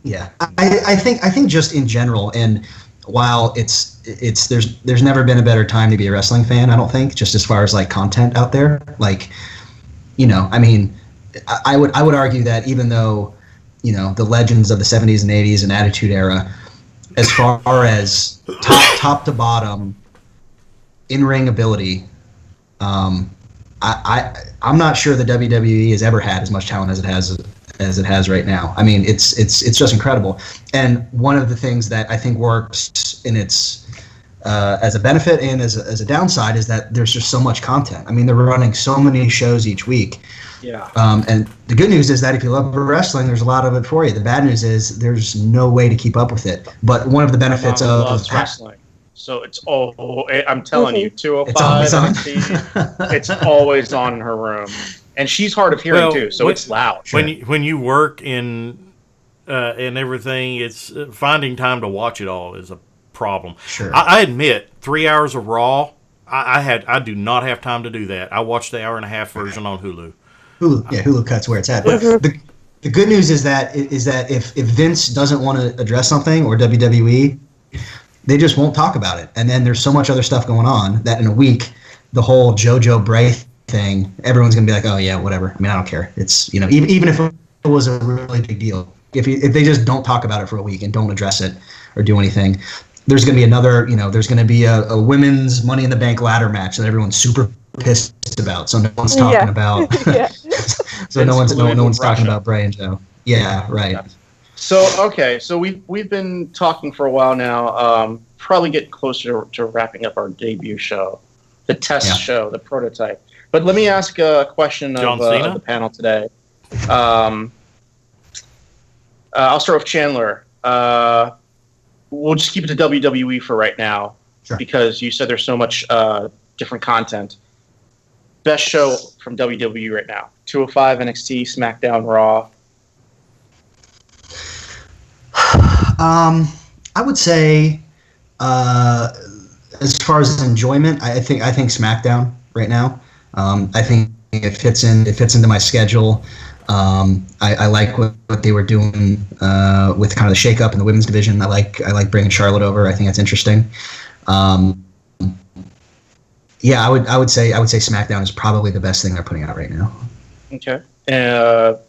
Speaker 3: Yeah, I think just in general, and while it's there's never been a better time to be a wrestling fan. I don't think, just as far as like content out there, like, you know, I mean, I would argue that even though, you know, the legends of the 70s and 80s and Attitude Era, as far as top to bottom in-ring ability, I'm not sure the WWE has ever had as much talent as it has right now. I mean, it's just incredible. And one of the things that I think works in its as a benefit and as a downside is that there's just so much content. I mean, they're running so many shows each week.
Speaker 2: Yeah.
Speaker 3: And the good news is that if you love wrestling, there's a lot of it for you. The bad news is there's no way to keep up with it. But one of the benefits
Speaker 2: My mom
Speaker 3: of
Speaker 2: loves wrestling. So it's I'm telling you, 205 NXT, it's always on in her room, and she's hard of hearing too, so it's loud.
Speaker 1: When you work in and everything, it's finding time to watch it all is a problem.
Speaker 3: Sure.
Speaker 1: I admit, 3 hours of Raw, I do not have time to do that. I watched the hour and a half version on Hulu.
Speaker 3: Hulu cuts where it's at. But the good news is that if Vince doesn't want to address something, or WWE, they just won't talk about it. And then there's so much other stuff going on that in a week, the whole JoJo Bray thing, everyone's going to be like, oh, yeah, whatever. I mean, I don't care. It's, you know, even if it was a really big deal, if they just don't talk about it for a week and don't address it or do anything, there's going to be another, you know, there's going to be a women's Money in the Bank ladder match that everyone's super pissed about. So no one's talking about. So no one's talking about Bray and Joe. Yeah, right.
Speaker 2: So okay, so we've been talking for a while now. Probably getting closer to wrapping up our debut show, the test show, the prototype. But let me ask a question of the panel today. I'll start with Chandler. We'll just keep it to WWE for right now, because you said there's so much different content. Best show from WWE right now: 205, NXT, SmackDown, Raw.
Speaker 3: I would say, as far as enjoyment, I think SmackDown right now. I think it fits into my schedule. I like what they were doing with kind of the shakeup in the women's division. I like bringing Charlotte over. I think that's interesting. Yeah, I would say SmackDown is probably the best thing they're putting out right now.
Speaker 2: Okay,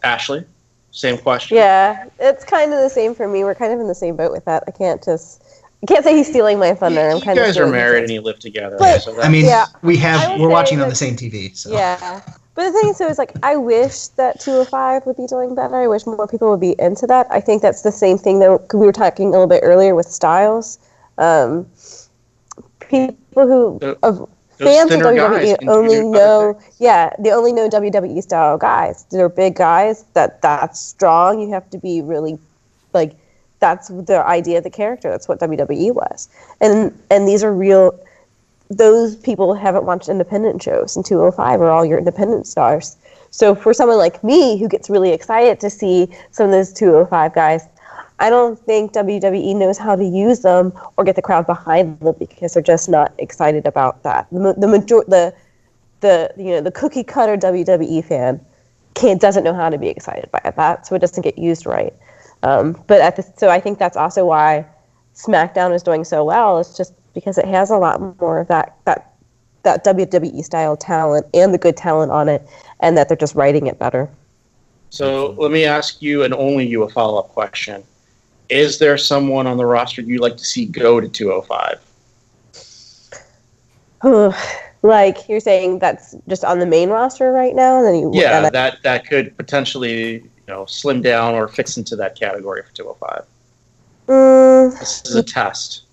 Speaker 2: Ashley, same question.
Speaker 4: Yeah, it's kind of the same for me. We're kind of in the same boat with that. I can't say he's stealing my thunder.
Speaker 2: You guys are married and you live together.
Speaker 4: But,
Speaker 2: so
Speaker 3: I mean, we're watching on the same TV. So.
Speaker 4: Yeah. But the thing is, like, I wish that 205 would be doing better. I wish more people would be into that. I think that's the same thing that we were talking a little bit earlier with Styles. People who fans of WWE only know, they only know WWE style guys. They're big guys. That's strong. You have to be really, like, that's the idea of the character. That's what WWE was. And these are real. Those people haven't watched independent shows, and 205 are all your independent stars. So for someone like me who gets really excited to see some of those 205 guys, I don't think WWE knows how to use them or get the crowd behind them because they're just not excited about that. The cookie cutter WWE fan doesn't know how to be excited by that, so it doesn't get used right. So I think that's also why SmackDown is doing so well. It's just because it has a lot more of that WWE style talent and the good talent on it, and that they're just writing it better.
Speaker 2: So let me ask you, and only you, a follow-up question. Is there someone on the roster you'd like to see go to 205?
Speaker 4: Like, you're saying that's just on the main roster right now? And then
Speaker 2: that could potentially, slim down or fix into that category for 205. This is a test.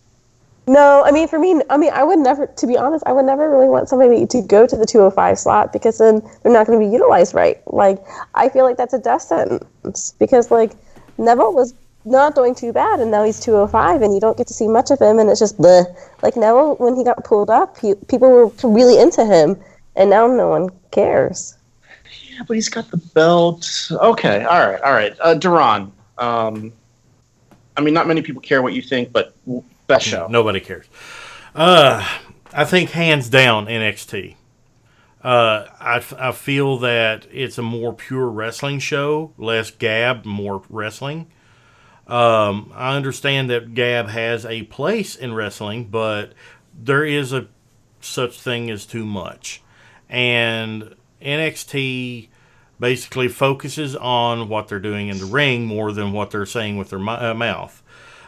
Speaker 4: No, I mean, for me, I would never, to be honest, I would never really want somebody to go to the 205 slot because then they're not going to be utilized right. Like, I feel like that's a death sentence because, like, Neville was not doing too bad, and now he's 205, and you don't get to see much of him, and it's just bleh. Like, Neville, when he got pulled up, people were really into him, and now no one cares.
Speaker 2: Yeah, but he's got the belt. Okay, all right. Duran, I mean, not many people care what you think, but best show.
Speaker 1: Nobody cares. I think hands down NXT. I feel that it's a more pure wrestling show, less gab, more wrestling. I understand that gab has a place in wrestling, but there is a such thing as too much. And NXT basically focuses on what they're doing in the ring more than what they're saying with their mouth.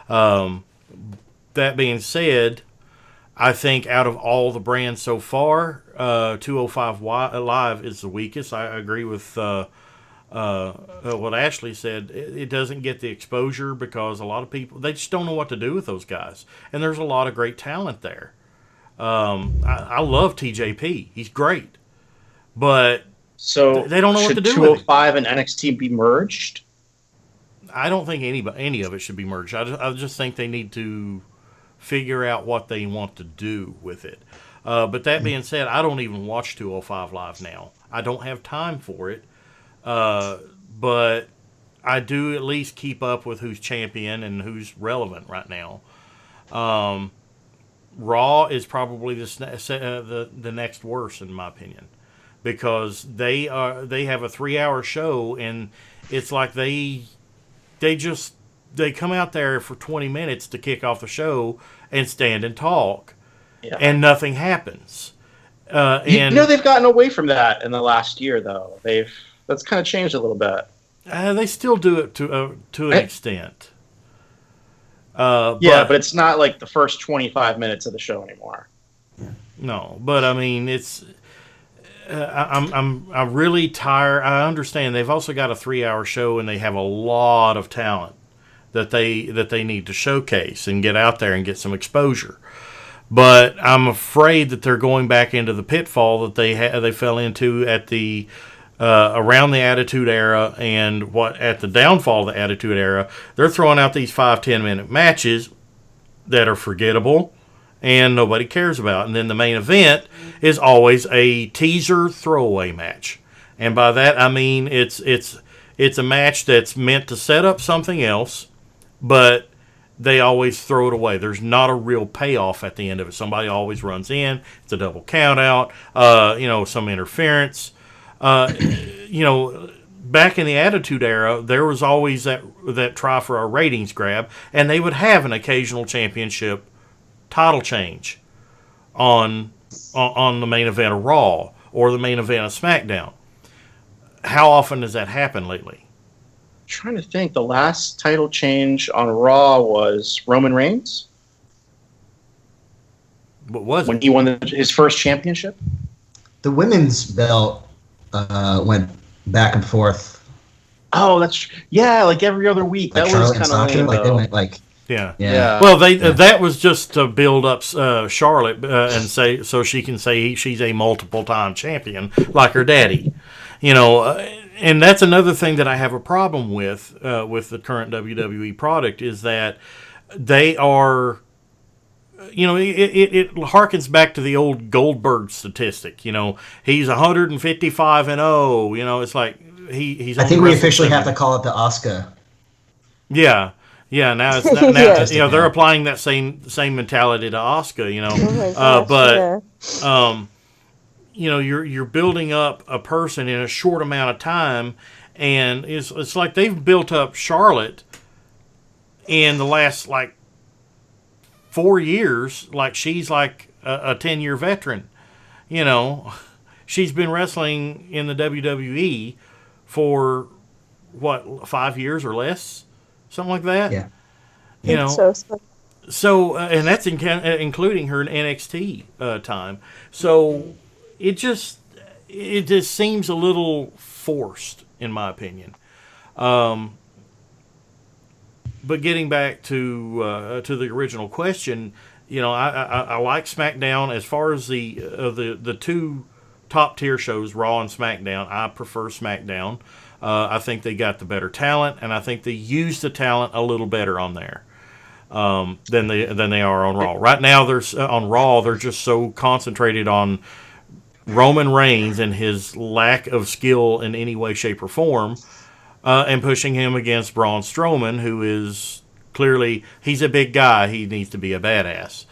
Speaker 1: That being said, I think out of all the brands so far, 205 Live is the weakest. I agree with what Ashley said. It doesn't get the exposure because a lot of people, they just don't know what to do with those guys. And there's a lot of great talent there. I love TJP. He's great. But
Speaker 2: so
Speaker 1: they don't know what to do
Speaker 2: with it. Should 205 and NXT be merged?
Speaker 1: I don't think any of it should be merged. I just think they need to figure out what they want to do with it. But that being said, I don't even watch 205 Live now. I don't have time for it. But I do at least keep up with who's champion and who's relevant right now. Raw is probably the next worst in my opinion, because they have a 3-hour show, and it's like they come out there for 20 minutes to kick off the show and stand and talk, and nothing happens. And
Speaker 2: they've gotten away from that in the last year, though. That's kind of changed a little bit.
Speaker 1: They still do it to an extent.
Speaker 2: But it's not like the first 25 minutes of the show anymore.
Speaker 1: No, but I mean, it's. I'm really tired. I understand they've also got a 3-hour show, and they have a lot of talent that they need to showcase and get out there and get some exposure. But I'm afraid that they're going back into the pitfall that they fell into at the around the Attitude Era, and at the downfall of the Attitude Era. They're throwing out these 5-10 minute matches that are forgettable and nobody cares about, and then the main event is always a teaser throwaway match. And by that I mean it's a match that's meant to set up something else, but they always throw it away. There's not a real payoff at the end of it. Somebody always runs in. It's a double count out. Some interference. Back in the Attitude Era, there was always that try for a ratings grab, and they would have an occasional championship title change on the main event of Raw or the main event of SmackDown. How often does that happen lately?
Speaker 2: I'm trying to think. The last title change on Raw was Roman Reigns.
Speaker 1: What was
Speaker 2: when
Speaker 1: it?
Speaker 2: He won his first championship?
Speaker 3: The women's belt went back and forth.
Speaker 2: Oh, like every other week.
Speaker 3: Like
Speaker 2: that
Speaker 3: Charlotte
Speaker 2: was kind of lame,
Speaker 3: they went like.
Speaker 1: Yeah. Well, that was just to build up Charlotte and say so she can say she's a multiple-time champion like her daddy, And that's another thing that I have a problem with the current WWE product is that they are. It harkens back to the old Goldberg statistic. He's 155-0. It's like he's.
Speaker 3: I think we officially have to call it the Asuka.
Speaker 1: Yeah. Yeah, now it's now
Speaker 4: Yes.
Speaker 1: they're applying that same mentality to Asuka. You're building up a person in a short amount of time, and it's like they've built up Charlotte in the last 4 years, like she's like a 10-year veteran. She's been wrestling in the WWE for 5 years or less. Something like that.
Speaker 3: Yeah.
Speaker 1: So and that's including her NXT time. So it just seems a little forced, in my opinion. But getting back to the original question, I like SmackDown as far as the two top tier shows, Raw and SmackDown. I prefer SmackDown. I think they got the better talent, and I think they use the talent a little better on there than they are on Raw. Right now, on Raw they're just so concentrated on Roman Reigns and his lack of skill in any way, shape, or form, and pushing him against Braun Strowman, who is clearly he's a big guy. He needs to be a badass.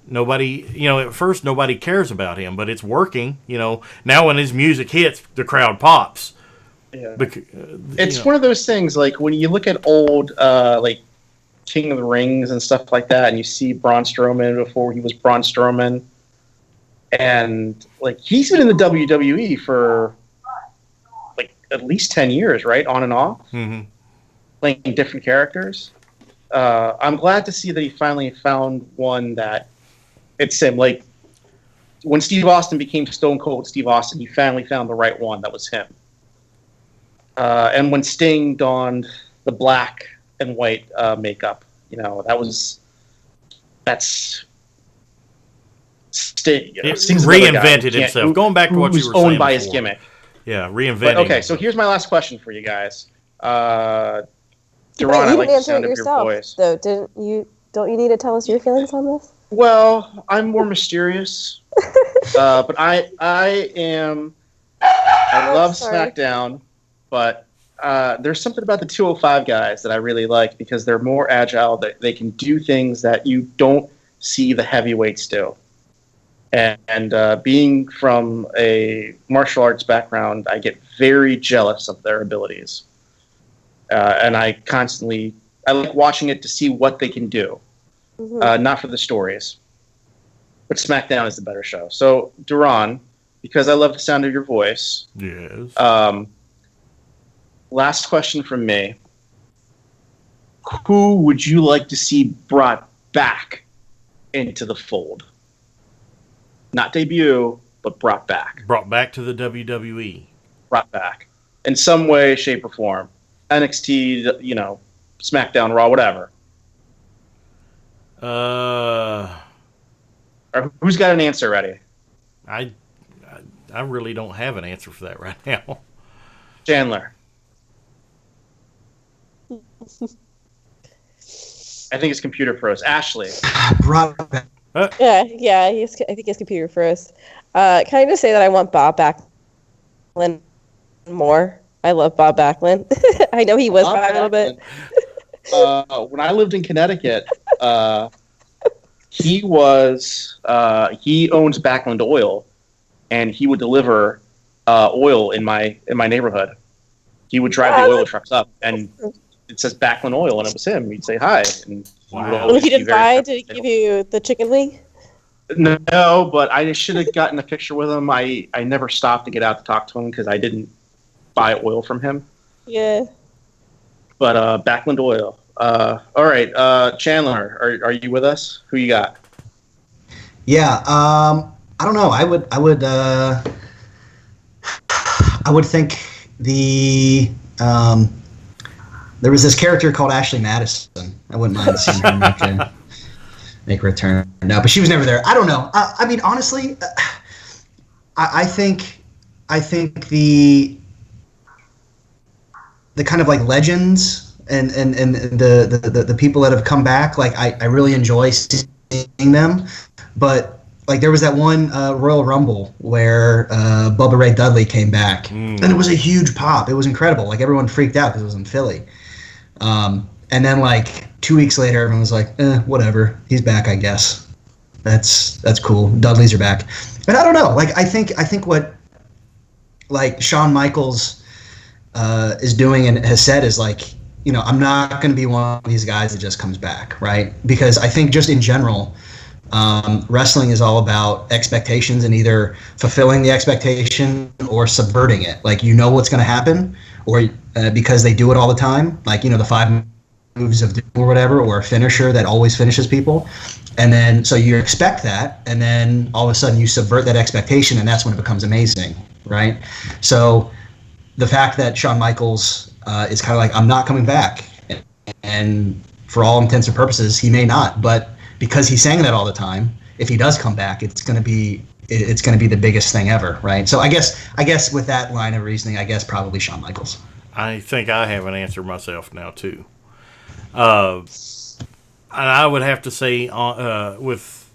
Speaker 1: Nobody, at first nobody cares about him, but it's working. Now when his music hits, the crowd pops.
Speaker 2: Yeah. It's one of those things, like when you look at old, like King of the Rings and stuff like that, and you see Braun Strowman before he was Braun Strowman, and like he's been in the WWE for like at least 10 years, right, on and off, playing different characters. I'm glad to see that he finally found one that it's him. Like when Steve Austin became Stone Cold Steve Austin, he finally found the right one that was him. And when Sting donned the black and white makeup, that's Sting. Sting's
Speaker 1: reinvented himself. Going back to what you were saying,
Speaker 2: owned by his gimmick.
Speaker 1: Yeah, reinventing.
Speaker 2: Okay, so here's my last question for you guys. Duran,
Speaker 4: you
Speaker 2: I like
Speaker 4: didn't
Speaker 2: the sound
Speaker 4: answer it yourself,
Speaker 2: of your voice.
Speaker 4: though, didn't you? Don't you need to tell us your feelings on this?
Speaker 2: Well, I'm more mysterious, but I love
Speaker 4: sorry.
Speaker 2: SmackDown, but there's something about the 205 guys that I really like because they're more agile. They can do things that you don't see the heavyweights do. And being from a martial arts background, I get very jealous of their abilities. And I like watching it to see what they can do, not for the stories. But SmackDown is the better show. So, Duran, because I love the sound of your voice.
Speaker 1: Yes.
Speaker 2: Last question from me. Who would you like to see brought back into the fold? Not debut, but brought back.
Speaker 1: Brought back to the WWE.
Speaker 2: Brought back. In some way, shape, or form. NXT, SmackDown, Raw, whatever. Or who's got an answer ready?
Speaker 1: I really don't have an answer for that right now.
Speaker 2: Chandler. I think his computer froze. Ashley.
Speaker 3: Brought back.
Speaker 4: Yeah. I think his computer froze. Can I just say that I want Bob Backlund more? I love Bob Backlund. I know he was by a little bit.
Speaker 2: When I lived in Connecticut, he owns Backlund Oil, and he would deliver oil in my neighborhood. He would drive the oil trucks up, and it says Backlund Oil, and it was him. He'd say hi. And
Speaker 4: When he didn't buy, did he give you the chicken wing?
Speaker 2: No, but I should have gotten a picture with him. I never stopped to get out to talk to him because I didn't buy oil from him.
Speaker 4: Yeah.
Speaker 2: But Backlund Oil. All right, Chandler, are you with us? Who you got?
Speaker 3: Yeah, I don't know. I would think there was this character called Ashley Madison. I wouldn't mind seeing her make a return. No, but she was never there. I don't know. I mean, honestly, I think the kind of like legends and the people that have come back, like I really enjoy seeing them. But like there was that one Royal Rumble where Bubba Ray Dudley came back, and it was a huge pop. It was incredible. Like everyone freaked out because it was in Philly. And then like 2 weeks later, everyone was like, whatever. He's back, I guess. That's cool. Dudleys are back. But I don't know. Like I think what like Shawn Michaels is doing and has said is like, I'm not going to be one of these guys that just comes back, right? Because I think just in general, wrestling is all about expectations and either fulfilling the expectation or subverting it. Like what's going to happen, or because they do it all the time, like the 5 moves of doom or whatever, or a finisher that always finishes people, and then so you expect that, and then all of a sudden you subvert that expectation, and that's when it becomes amazing, right? So the fact that Shawn Michaels is kind of like, I'm not coming back, and for all intents and purposes, he may not, but because he's saying that all the time, if he does come back, it's going to be the biggest thing ever, right? So I guess with that line of reasoning, I guess probably Shawn Michaels.
Speaker 1: I think I have an answer myself now too. And I would have to say with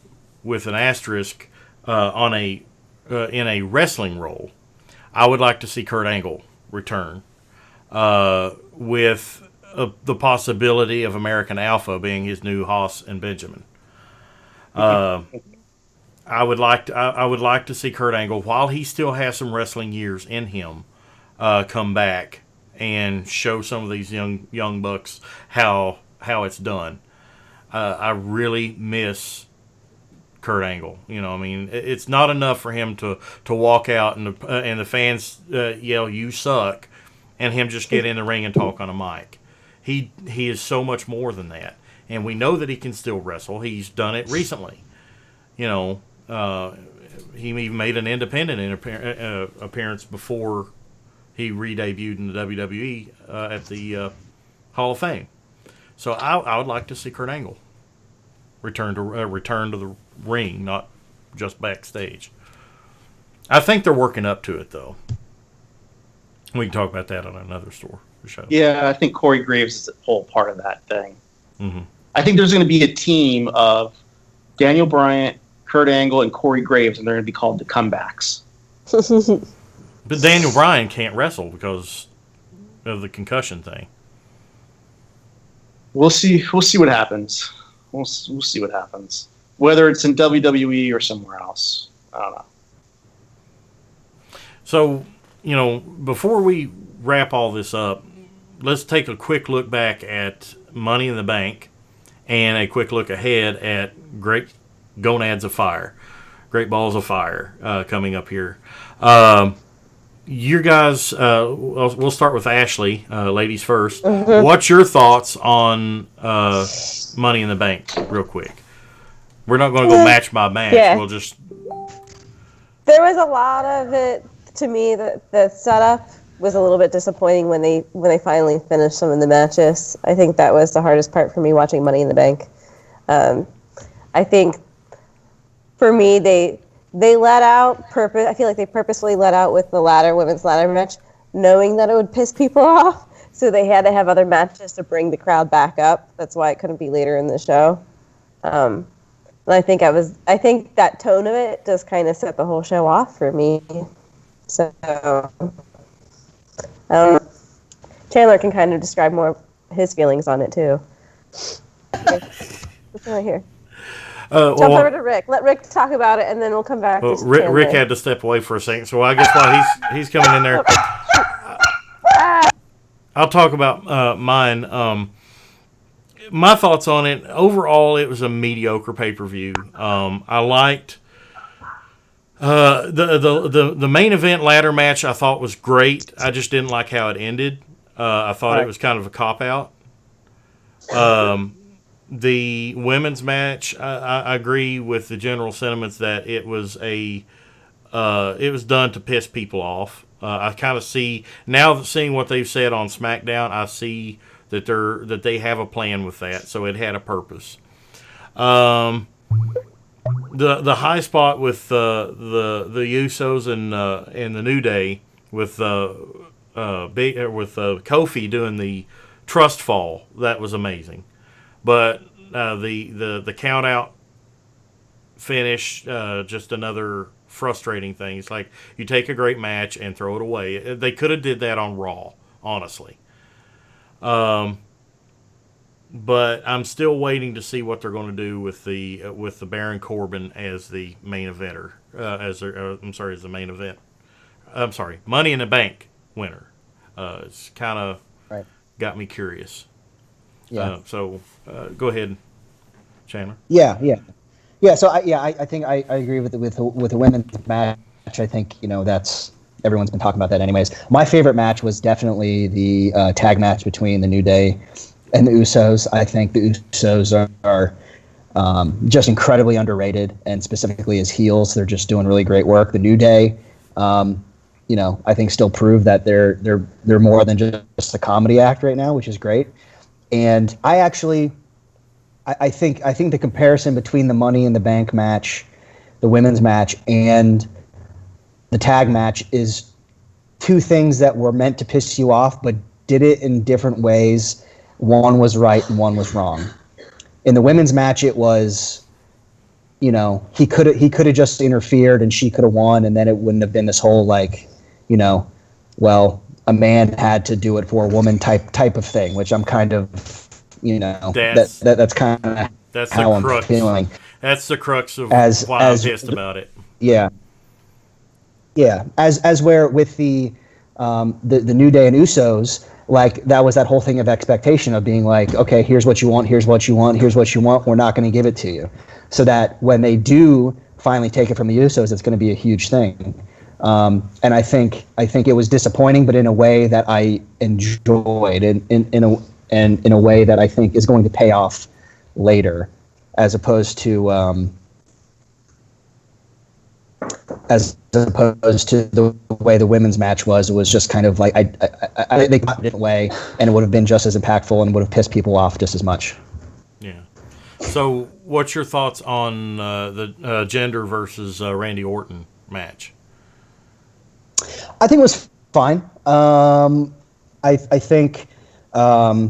Speaker 1: an asterisk on a in a wrestling role, I would like to see Kurt Angle return with the possibility of American Alpha being his new Haas and Benjamin. I would like to see Kurt Angle, while he still has some wrestling years in him, come back and show some of these young bucks how it's done. I really miss Kurt Angle. You know, I mean, it's not enough for him to walk out and the fans yell "You suck," and him just get in the ring and talk on a mic. He is so much more than that, and we know that he can still wrestle. He's done it recently. You know, he even made an independent appearance before he re-debuted in the WWE at the Hall of Fame. So I would like to see Kurt Angle return to the ring, not just backstage. I think they're working up to it, though. We can talk about that on another show.
Speaker 2: Yeah, I think Corey Graves is a whole part of that thing.
Speaker 1: Mm-hmm.
Speaker 2: I think there's going to be a team of Daniel Bryant, Kurt Angle, and Corey Graves, and they're going to be called the Comebacks.
Speaker 1: But Daniel Bryan can't wrestle because of the concussion thing.
Speaker 2: We'll see. We'll see what happens. We'll see what happens. Whether it's in WWE or somewhere else, I don't know.
Speaker 1: So, you know, before we wrap all this up, let's take a quick look back at Money in the Bank and a quick look ahead at Great Gonads of Fire, Great Balls of Fire coming up here. You guys, we'll start with Ashley, ladies first. Mm-hmm. What's your thoughts on Money in the Bank, real quick? We're not going to go match by match. Yeah. We'll just.
Speaker 4: There was a lot of it to me that the setup was a little bit disappointing when they finally finished some of the matches. I think that was the hardest part for me watching Money in the Bank. I think for me they let out I feel like they purposely let out with the women's ladder match, knowing that it would piss people off. So they had to have other matches to bring the crowd back up. That's why it couldn't be later in the show. And I think that tone of it just kind of set the whole show off for me. So I don't know. Chandler can kind of describe more of his feelings on it too. What's right here? Jump over to Rick. Let Rick talk about it, and then we'll come back.
Speaker 1: Rick had to step away for a second, so I guess while he's coming in there, I'll talk about mine. My thoughts on it. Overall, it was a mediocre pay-per-view. I liked the main event ladder match. I thought was great. I just didn't like how it ended. I thought it was kind of a cop-out. The women's match, I agree with the general sentiments that it was done to piss people off. I kind of see now, seeing what they've said on SmackDown, I see that they have a plan with that, so it had a purpose. The high spot with the Usos and the New Day with Kofi doing the trust fall, that was amazing. But the count out finish, just another frustrating thing. It's like you take a great match and throw it away. They could have did that on Raw, honestly. But I'm still waiting to see what they're going to do with the Baron Corbin as the main eventer, as the main event. I'm sorry, Money in the Bank winner. It's kind of got me curious. Yeah. So go ahead, Chandler.
Speaker 3: Yeah. So I think I agree with the women's match. I think that's everyone's been talking about that anyways. My favorite match was definitely the tag match between the New Day and the Usos. I think the Usos are just incredibly underrated, and specifically as heels, they're just doing really great work. The New Day, I think still prove that they're more than just a comedy act right now, which is great. And I I think the comparison between the Money in the Bank match, the women's match, and the tag match is two things that were meant to piss you off, but did it in different ways. One was right and one was wrong. In the women's match, it was, you know, he could have just interfered and she could have won, and then it wouldn't have been this whole like, you know, well, a man had to do it for a woman type of thing, which I'm kind of, you know, that's kind of how I'm feeling.
Speaker 1: That's the crux of why I'm pissed about it.
Speaker 3: Yeah. Yeah. As where with the New Day and Usos, like that was that whole thing of expectation of being like, okay, here's what you want, here's what you want, here's what you want. We're not going to give it to you. So that when they do finally take it from the Usos, it's going to be a huge thing. And I think it was disappointing, but in a way that I enjoyed, in a way that I think is going to pay off later, as opposed to the way the women's match was. It was just kind of like I think a different way, and it would have been just as impactful and would have pissed people off just as much.
Speaker 1: Yeah. So, what's your thoughts on the Jinder versus Randy Orton match?
Speaker 3: I think it was fine. I think I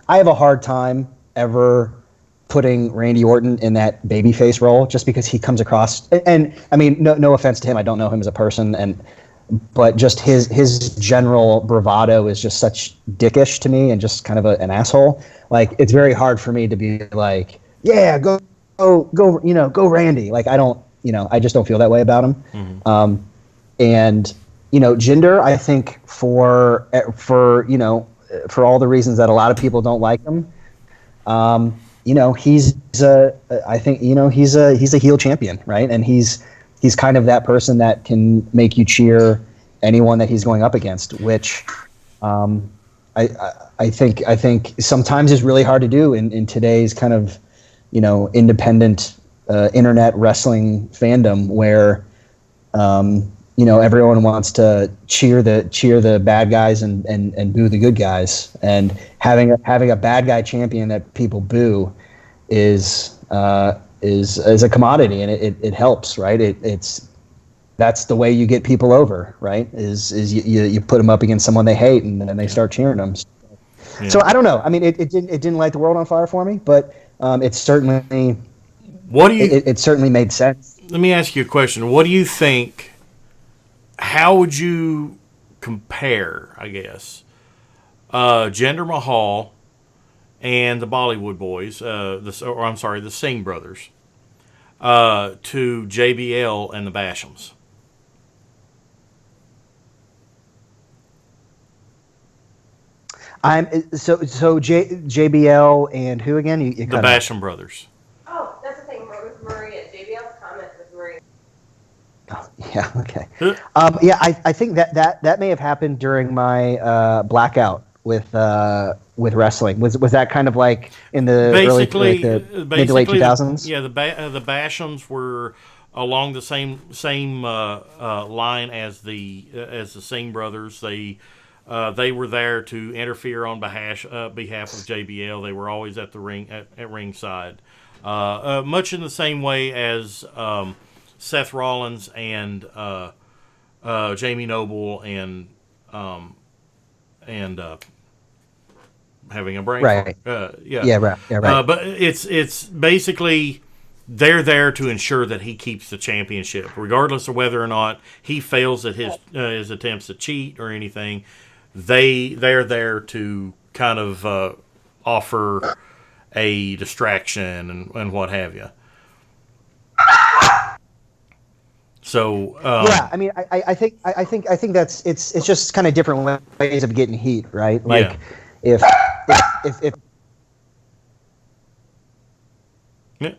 Speaker 3: have a hard time ever putting Randy Orton in that babyface role, just because he comes across, and I mean, no offense to him, I don't know him as a person, but just his general bravado is just such dickish to me, and just kind of an asshole. Like, it's very hard for me to be like, yeah, go, Randy. Like, I just don't feel that way about him. Mm-hmm. And Jinder, I think for all the reasons that a lot of people don't like him, he's a heel champion, right? And he's kind of that person that can make you cheer anyone that he's going up against, which I think sometimes is really hard to do in today's kind of independent internet wrestling fandom, where everyone wants to cheer the bad guys and boo the good guys, and having a bad guy champion that people boo is a commodity, and it helps, right? That's the way you get people over, right? Is you put them up against someone they hate, and then they start cheering them. Yeah. So I don't know. I mean, it didn't light the world on fire for me, but it certainly it certainly made sense.
Speaker 1: Let me ask you a question. What do you think? How would you compare, I guess, Jinder Mahal and the Bollywood Boys, the Singh brothers, to JBL and the Bashams?
Speaker 3: JBL and who again? You
Speaker 1: the Basham brothers.
Speaker 4: Oh, that's the thing. With Maria. JBL's comment with Maria.
Speaker 3: Oh, yeah. Okay. I think that may have happened during my blackout with wrestling. Was that kind of like in the mid to late 2000s?
Speaker 1: Yeah, the Bashams were along the same line as the Singh brothers. They were there to interfere on behalf of JBL. They were always at the ring at ringside, much in the same way as Seth Rollins and Jamie Noble and having a brain
Speaker 3: right.
Speaker 1: Right. But it's basically they're there to ensure that he keeps the championship, regardless of whether or not he fails at his attempts to cheat or anything. They're there to kind of offer a distraction and what have you. So
Speaker 3: I mean, I think that's it's just kind of different ways of getting heat, right? Like if
Speaker 1: yeah.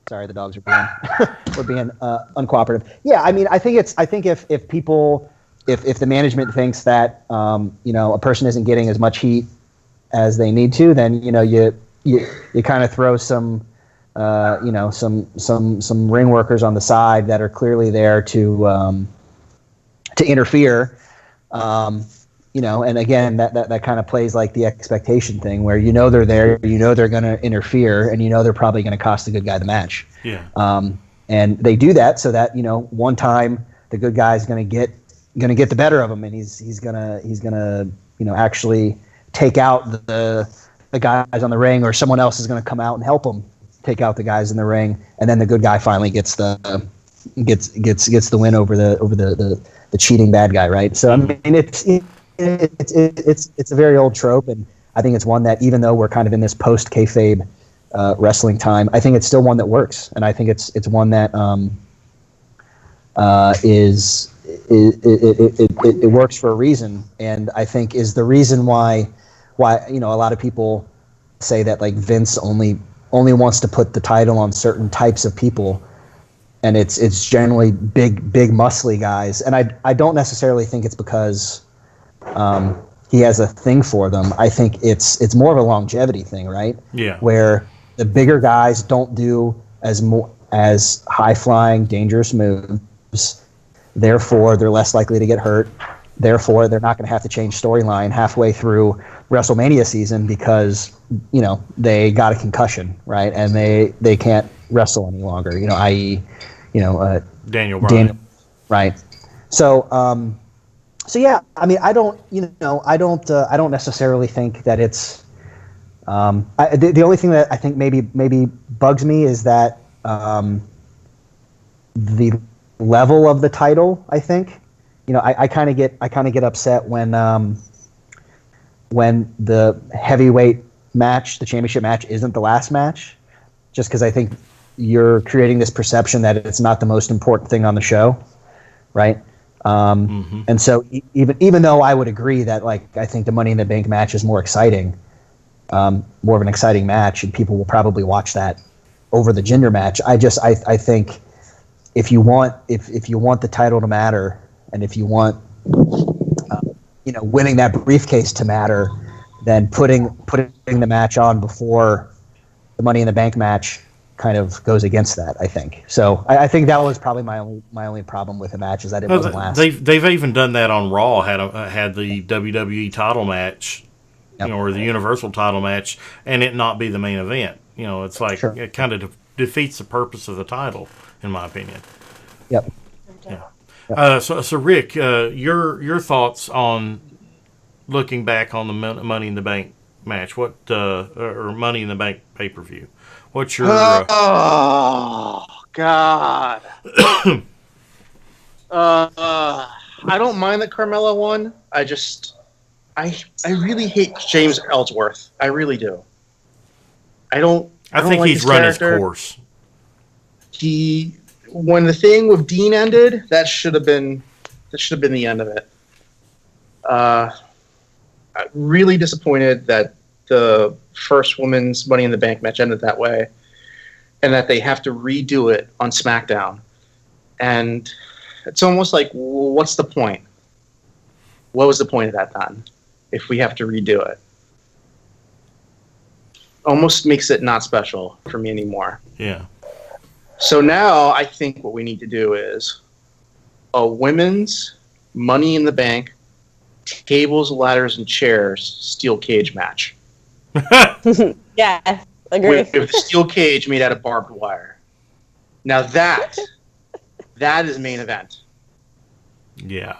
Speaker 3: Sorry, the dogs are being uncooperative. Yeah, I mean, I think if people if the management thinks that a person isn't getting as much heat as they need to, then you kind of throw some some ring workers on the side that are clearly there to interfere. and again, that kind of plays like the expectation thing where they're there, they're going to interfere, and they're probably going to cost the good guy the match.
Speaker 1: Yeah.
Speaker 3: And they do that so that one time the good guy's going to get the better of him, and he's gonna actually take out the guys on the ring, or someone else is going to come out and help him take out the guys in the ring, and then the good guy finally gets the win over the cheating bad guy, right? So I mean, it's a very old trope, and I think it's one that, even though we're kind of in this post kayfabe wrestling time, I think it's still one that works, and I think it's one that it works for a reason, and I think is the reason why a lot of people say that like Vince only wants to put the title on certain types of people, and it's generally big muscly guys, and I don't necessarily think it's because he has a thing for them. I think it's more of a longevity thing, right?
Speaker 1: Yeah.
Speaker 3: Where the bigger guys don't do as high flying, dangerous moves. Therefore, they're less likely to get hurt. Therefore, they're not going to have to change storyline halfway through WrestleMania season because they got a concussion, right? And they can't wrestle any longer. I.e.,
Speaker 1: Daniel Bryan.
Speaker 3: Right. So yeah. I mean, I don't necessarily think that it's. The only thing that I think maybe bugs me is that the level of the title. I think, I kind of get upset when the heavyweight match, the championship match, isn't the last match, just because I think you're creating this perception that it's not the most important thing on the show, right? And so even though I would agree that I think the Money in the Bank match is more exciting, more of an exciting match, and people will probably watch that over the Jinder match. I think if you want the title to matter, and if you want winning that briefcase to matter, then putting the match on before the Money in the Bank match kind of goes against that, I think. So I think that was probably my only problem with the match, is that it wasn't last.
Speaker 1: They've even done that on Raw. Had the WWE title match,
Speaker 3: Yep.
Speaker 1: Or the Universal title match, and it not be the main event. It's like
Speaker 3: Sure.
Speaker 1: It kind of defeats the purpose of the title, in my opinion.
Speaker 3: Yep.
Speaker 1: Yeah. So Rick, your thoughts on looking back on the Money in the Bank match? What or Money in the Bank pay-per-view? What's your?
Speaker 2: Oh God. I don't mind that Carmella won. I really hate James Ellsworth. I really do. I
Speaker 1: think he's run his course.
Speaker 2: When the thing with Dean ended, that should have been the end of it. I'm really disappointed that the first women's Money in the Bank match ended that way, and that they have to redo it on SmackDown. And it's almost like, what's the point? What was the point of that then, if we have to redo it? Almost makes it not special for me anymore.
Speaker 1: Yeah.
Speaker 2: So now I think what we need to do is a women's Money in the Bank tables, ladders, and chairs steel cage match.
Speaker 4: Yeah, agree.
Speaker 2: With a steel cage made out of barbed wire. Now that is main event.
Speaker 1: Yeah.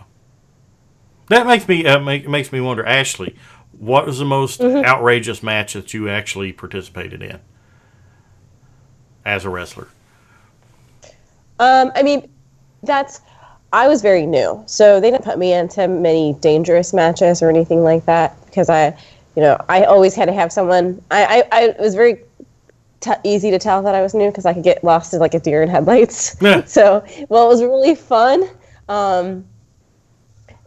Speaker 1: That makes me makes me wonder, Ashley, what was the most outrageous match that you actually participated in as a wrestler?
Speaker 4: I mean, I was very new, so they didn't put me into many dangerous matches or anything like that, because I always had to have someone. It was very easy to tell that I was new because I could get lost in like a deer in headlights.
Speaker 1: Yeah.
Speaker 4: So, it was really fun. And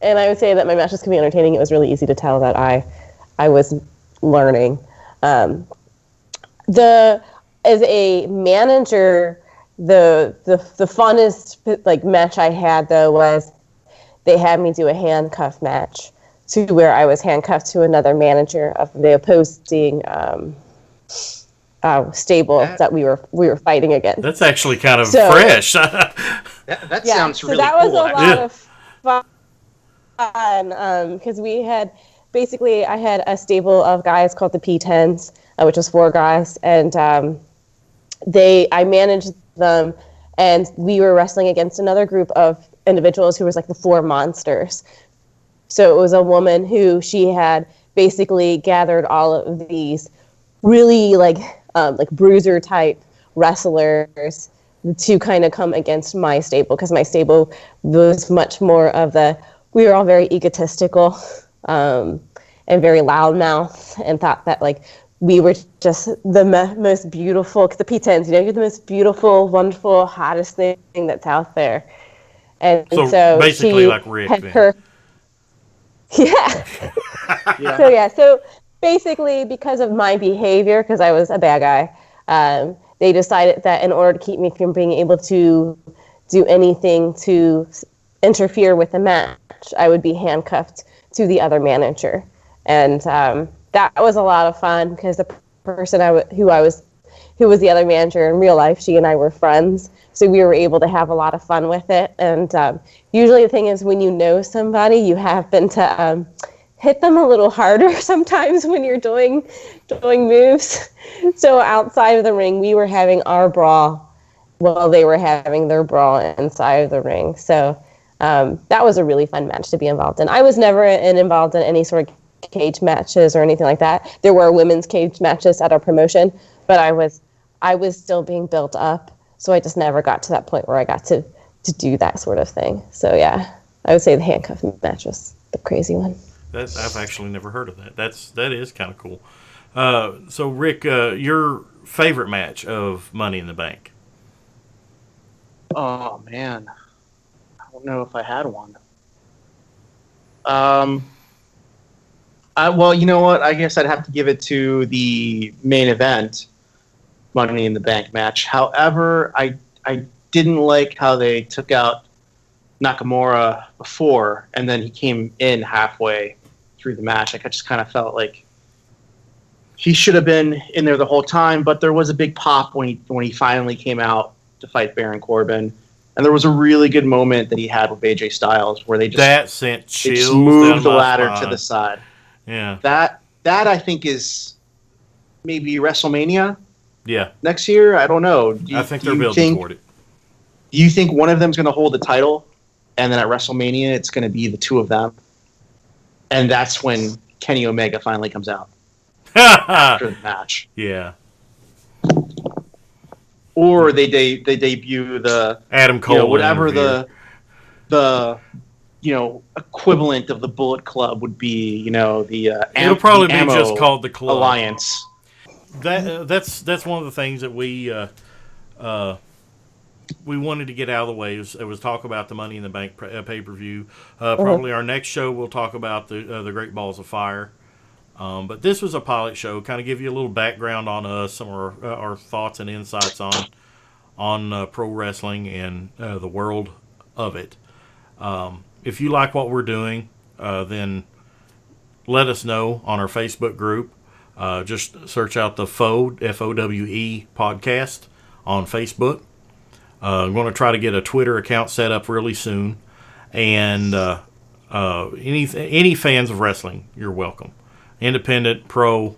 Speaker 4: I would say that my matches could be entertaining. It was really easy to tell that I was learning. As a manager, the funnest match I had though was they had me do a handcuff match to where I was handcuffed to another manager of the opposing stable that we were fighting against.
Speaker 1: That's actually kind of fresh.
Speaker 2: That sounds really
Speaker 4: that was
Speaker 2: cool.
Speaker 4: a lot of fun. because we had basically I had a stable of guys called the P10s, which was 4 guys, and I managed them, and we were wrestling against another group of individuals who was like the 4 monsters. So it was a woman who she had basically gathered all of these really like bruiser type wrestlers to kind of come against my stable, because my stable was much more of we were all very egotistical and very loudmouth, and thought that like we were just the most beautiful, because the P10s, you're the most beautiful, wonderful, hottest thing that's out there. And so
Speaker 1: basically
Speaker 4: she
Speaker 1: like Rick
Speaker 4: had
Speaker 1: then.
Speaker 4: her, yeah. So basically, because of my behavior, because I was a bad guy, they decided that in order to keep me from being able to do anything to interfere with the match, I would be handcuffed to the other manager. And that was a lot of fun, because the person who was the other manager in real life, she and I were friends, so we were able to have a lot of fun with it. And usually the thing is, when you know somebody, you happen to hit them a little harder sometimes when you're doing moves. So outside of the ring, we were having our brawl while they were having their brawl inside of the ring. So that was a really fun match to be involved in. I was never involved in any sort of cage matches or anything like that. There were women's cage matches at our promotion, but I was still being built up, so I just never got to that point where I got to do that sort of thing. So yeah, I would say the handcuff match was the crazy one.
Speaker 1: I've actually never heard of that. That is kind of cool. So Rick, your favorite match of Money in the Bank?
Speaker 2: Oh man, I don't know if I had one. Well, you know what? I guess I'd have to give it to the main event, Money in the Bank match. However, I didn't like how they took out Nakamura before, and then he came in halfway through the match. Like, I just kind of felt like he should have been in there the whole time, but there was a big pop when he finally came out to fight Baron Corbin. And there was a really good moment that he had with AJ Styles where they just moved the ladder to the side.
Speaker 1: Yeah.
Speaker 2: That I think is maybe WrestleMania.
Speaker 1: Yeah.
Speaker 2: Next year, I don't know.
Speaker 1: I think they're building toward it.
Speaker 2: Do you think one of them's going to hold the title, and then at WrestleMania it's going to be the two of them, and that's when Kenny Omega finally comes out after the match?
Speaker 1: Yeah.
Speaker 2: Or they debut the
Speaker 1: Adam Cole,
Speaker 2: whatever the equivalent of the Bullet Club would be.
Speaker 1: It'll probably be just called the Club
Speaker 2: Alliance.
Speaker 1: That's one of the things that we wanted to get out of the way. It was talk about the Money in the Bank pay-per-view. Probably our next show we'll talk about the Great Balls of Fire. But this was a pilot show, kind of give you a little background on us, some of our thoughts and insights on pro wrestling and the world of it. If you like what we're doing, then let us know on our Facebook group. Just search out the FOWE, FOWE podcast on Facebook. I'm going to try to get a Twitter account set up really soon. And any fans of wrestling, you're welcome. Independent, pro,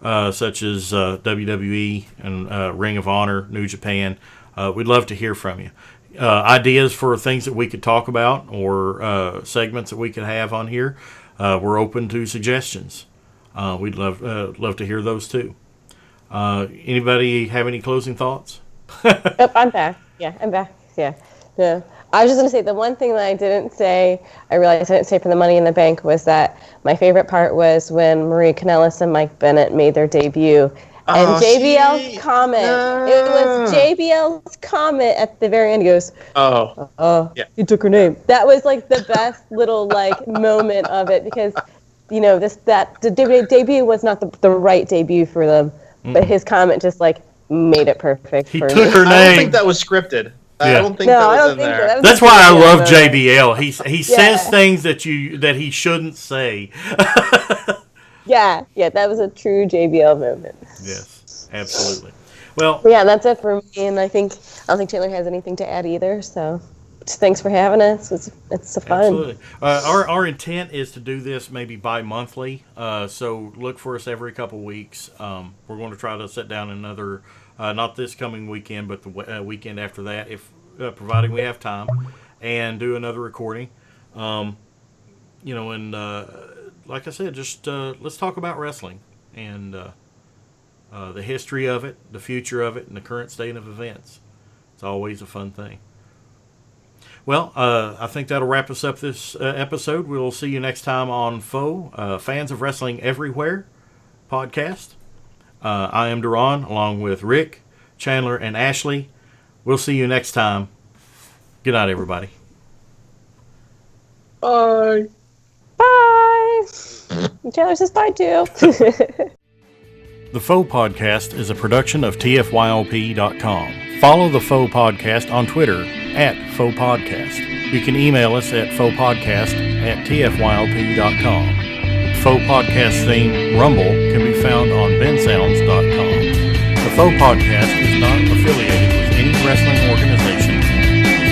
Speaker 1: such as WWE and Ring of Honor, New Japan. We'd love to hear from you. Ideas for things that we could talk about or segments that we could have on here. We're open to suggestions. We'd love to hear those too. Anybody have any closing thoughts?
Speaker 4: Yep, I'm back. Yeah, I'm back. Yeah. I was just going to say, the one thing that I didn't say, I realized I didn't say for the Money in the Bank, was that my favorite part was when Marie Kanellis and Mike Bennett made their debut. And JBL's comment, it was JBL's comment at the very end. He goes,
Speaker 2: yeah.
Speaker 4: He took her name. That was like the best little like moment of it, because the debut was not the right debut for them, but his comment just like made it perfect.
Speaker 1: He took her name.
Speaker 2: I don't think that was scripted. I don't think that was in there.
Speaker 1: That's why I love JBL. He says things that he shouldn't say.
Speaker 4: Yeah, that was a true JBL moment.
Speaker 1: Yes, absolutely. Well,
Speaker 4: yeah, that's it for me, and I don't think Taylor has anything to add either. So, thanks for having us. It's fun.
Speaker 1: Absolutely. Our intent is to do this maybe bi-monthly. So look for us every couple weeks. We're going to try to sit down another, not this coming weekend, but the weekend after that, if providing we have time, and do another recording. And like I said, just let's talk about wrestling and the history of it, the future of it, and the current state of events. It's always a fun thing. Well, I think that'll wrap us up this episode. We'll see you next time on FOWE, Fans of Wrestling Everywhere podcast. I am Duran, along with Rick, Chandler, and Ashley. We'll see you next time. Good night, everybody.
Speaker 2: Bye.
Speaker 4: Bye. Chandler says bye too.
Speaker 1: The FOWE Podcast is a production of TFYLP.com. Follow the FOWE Podcast on Twitter @FOWE Podcast. You can email us at FOWEpodcast@TFYLP.com. FOWE Podcast theme, Rumble, can be found on bensounds.com. The FOWE Podcast is not affiliated with any wrestling organization,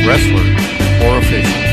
Speaker 1: wrestler, or official.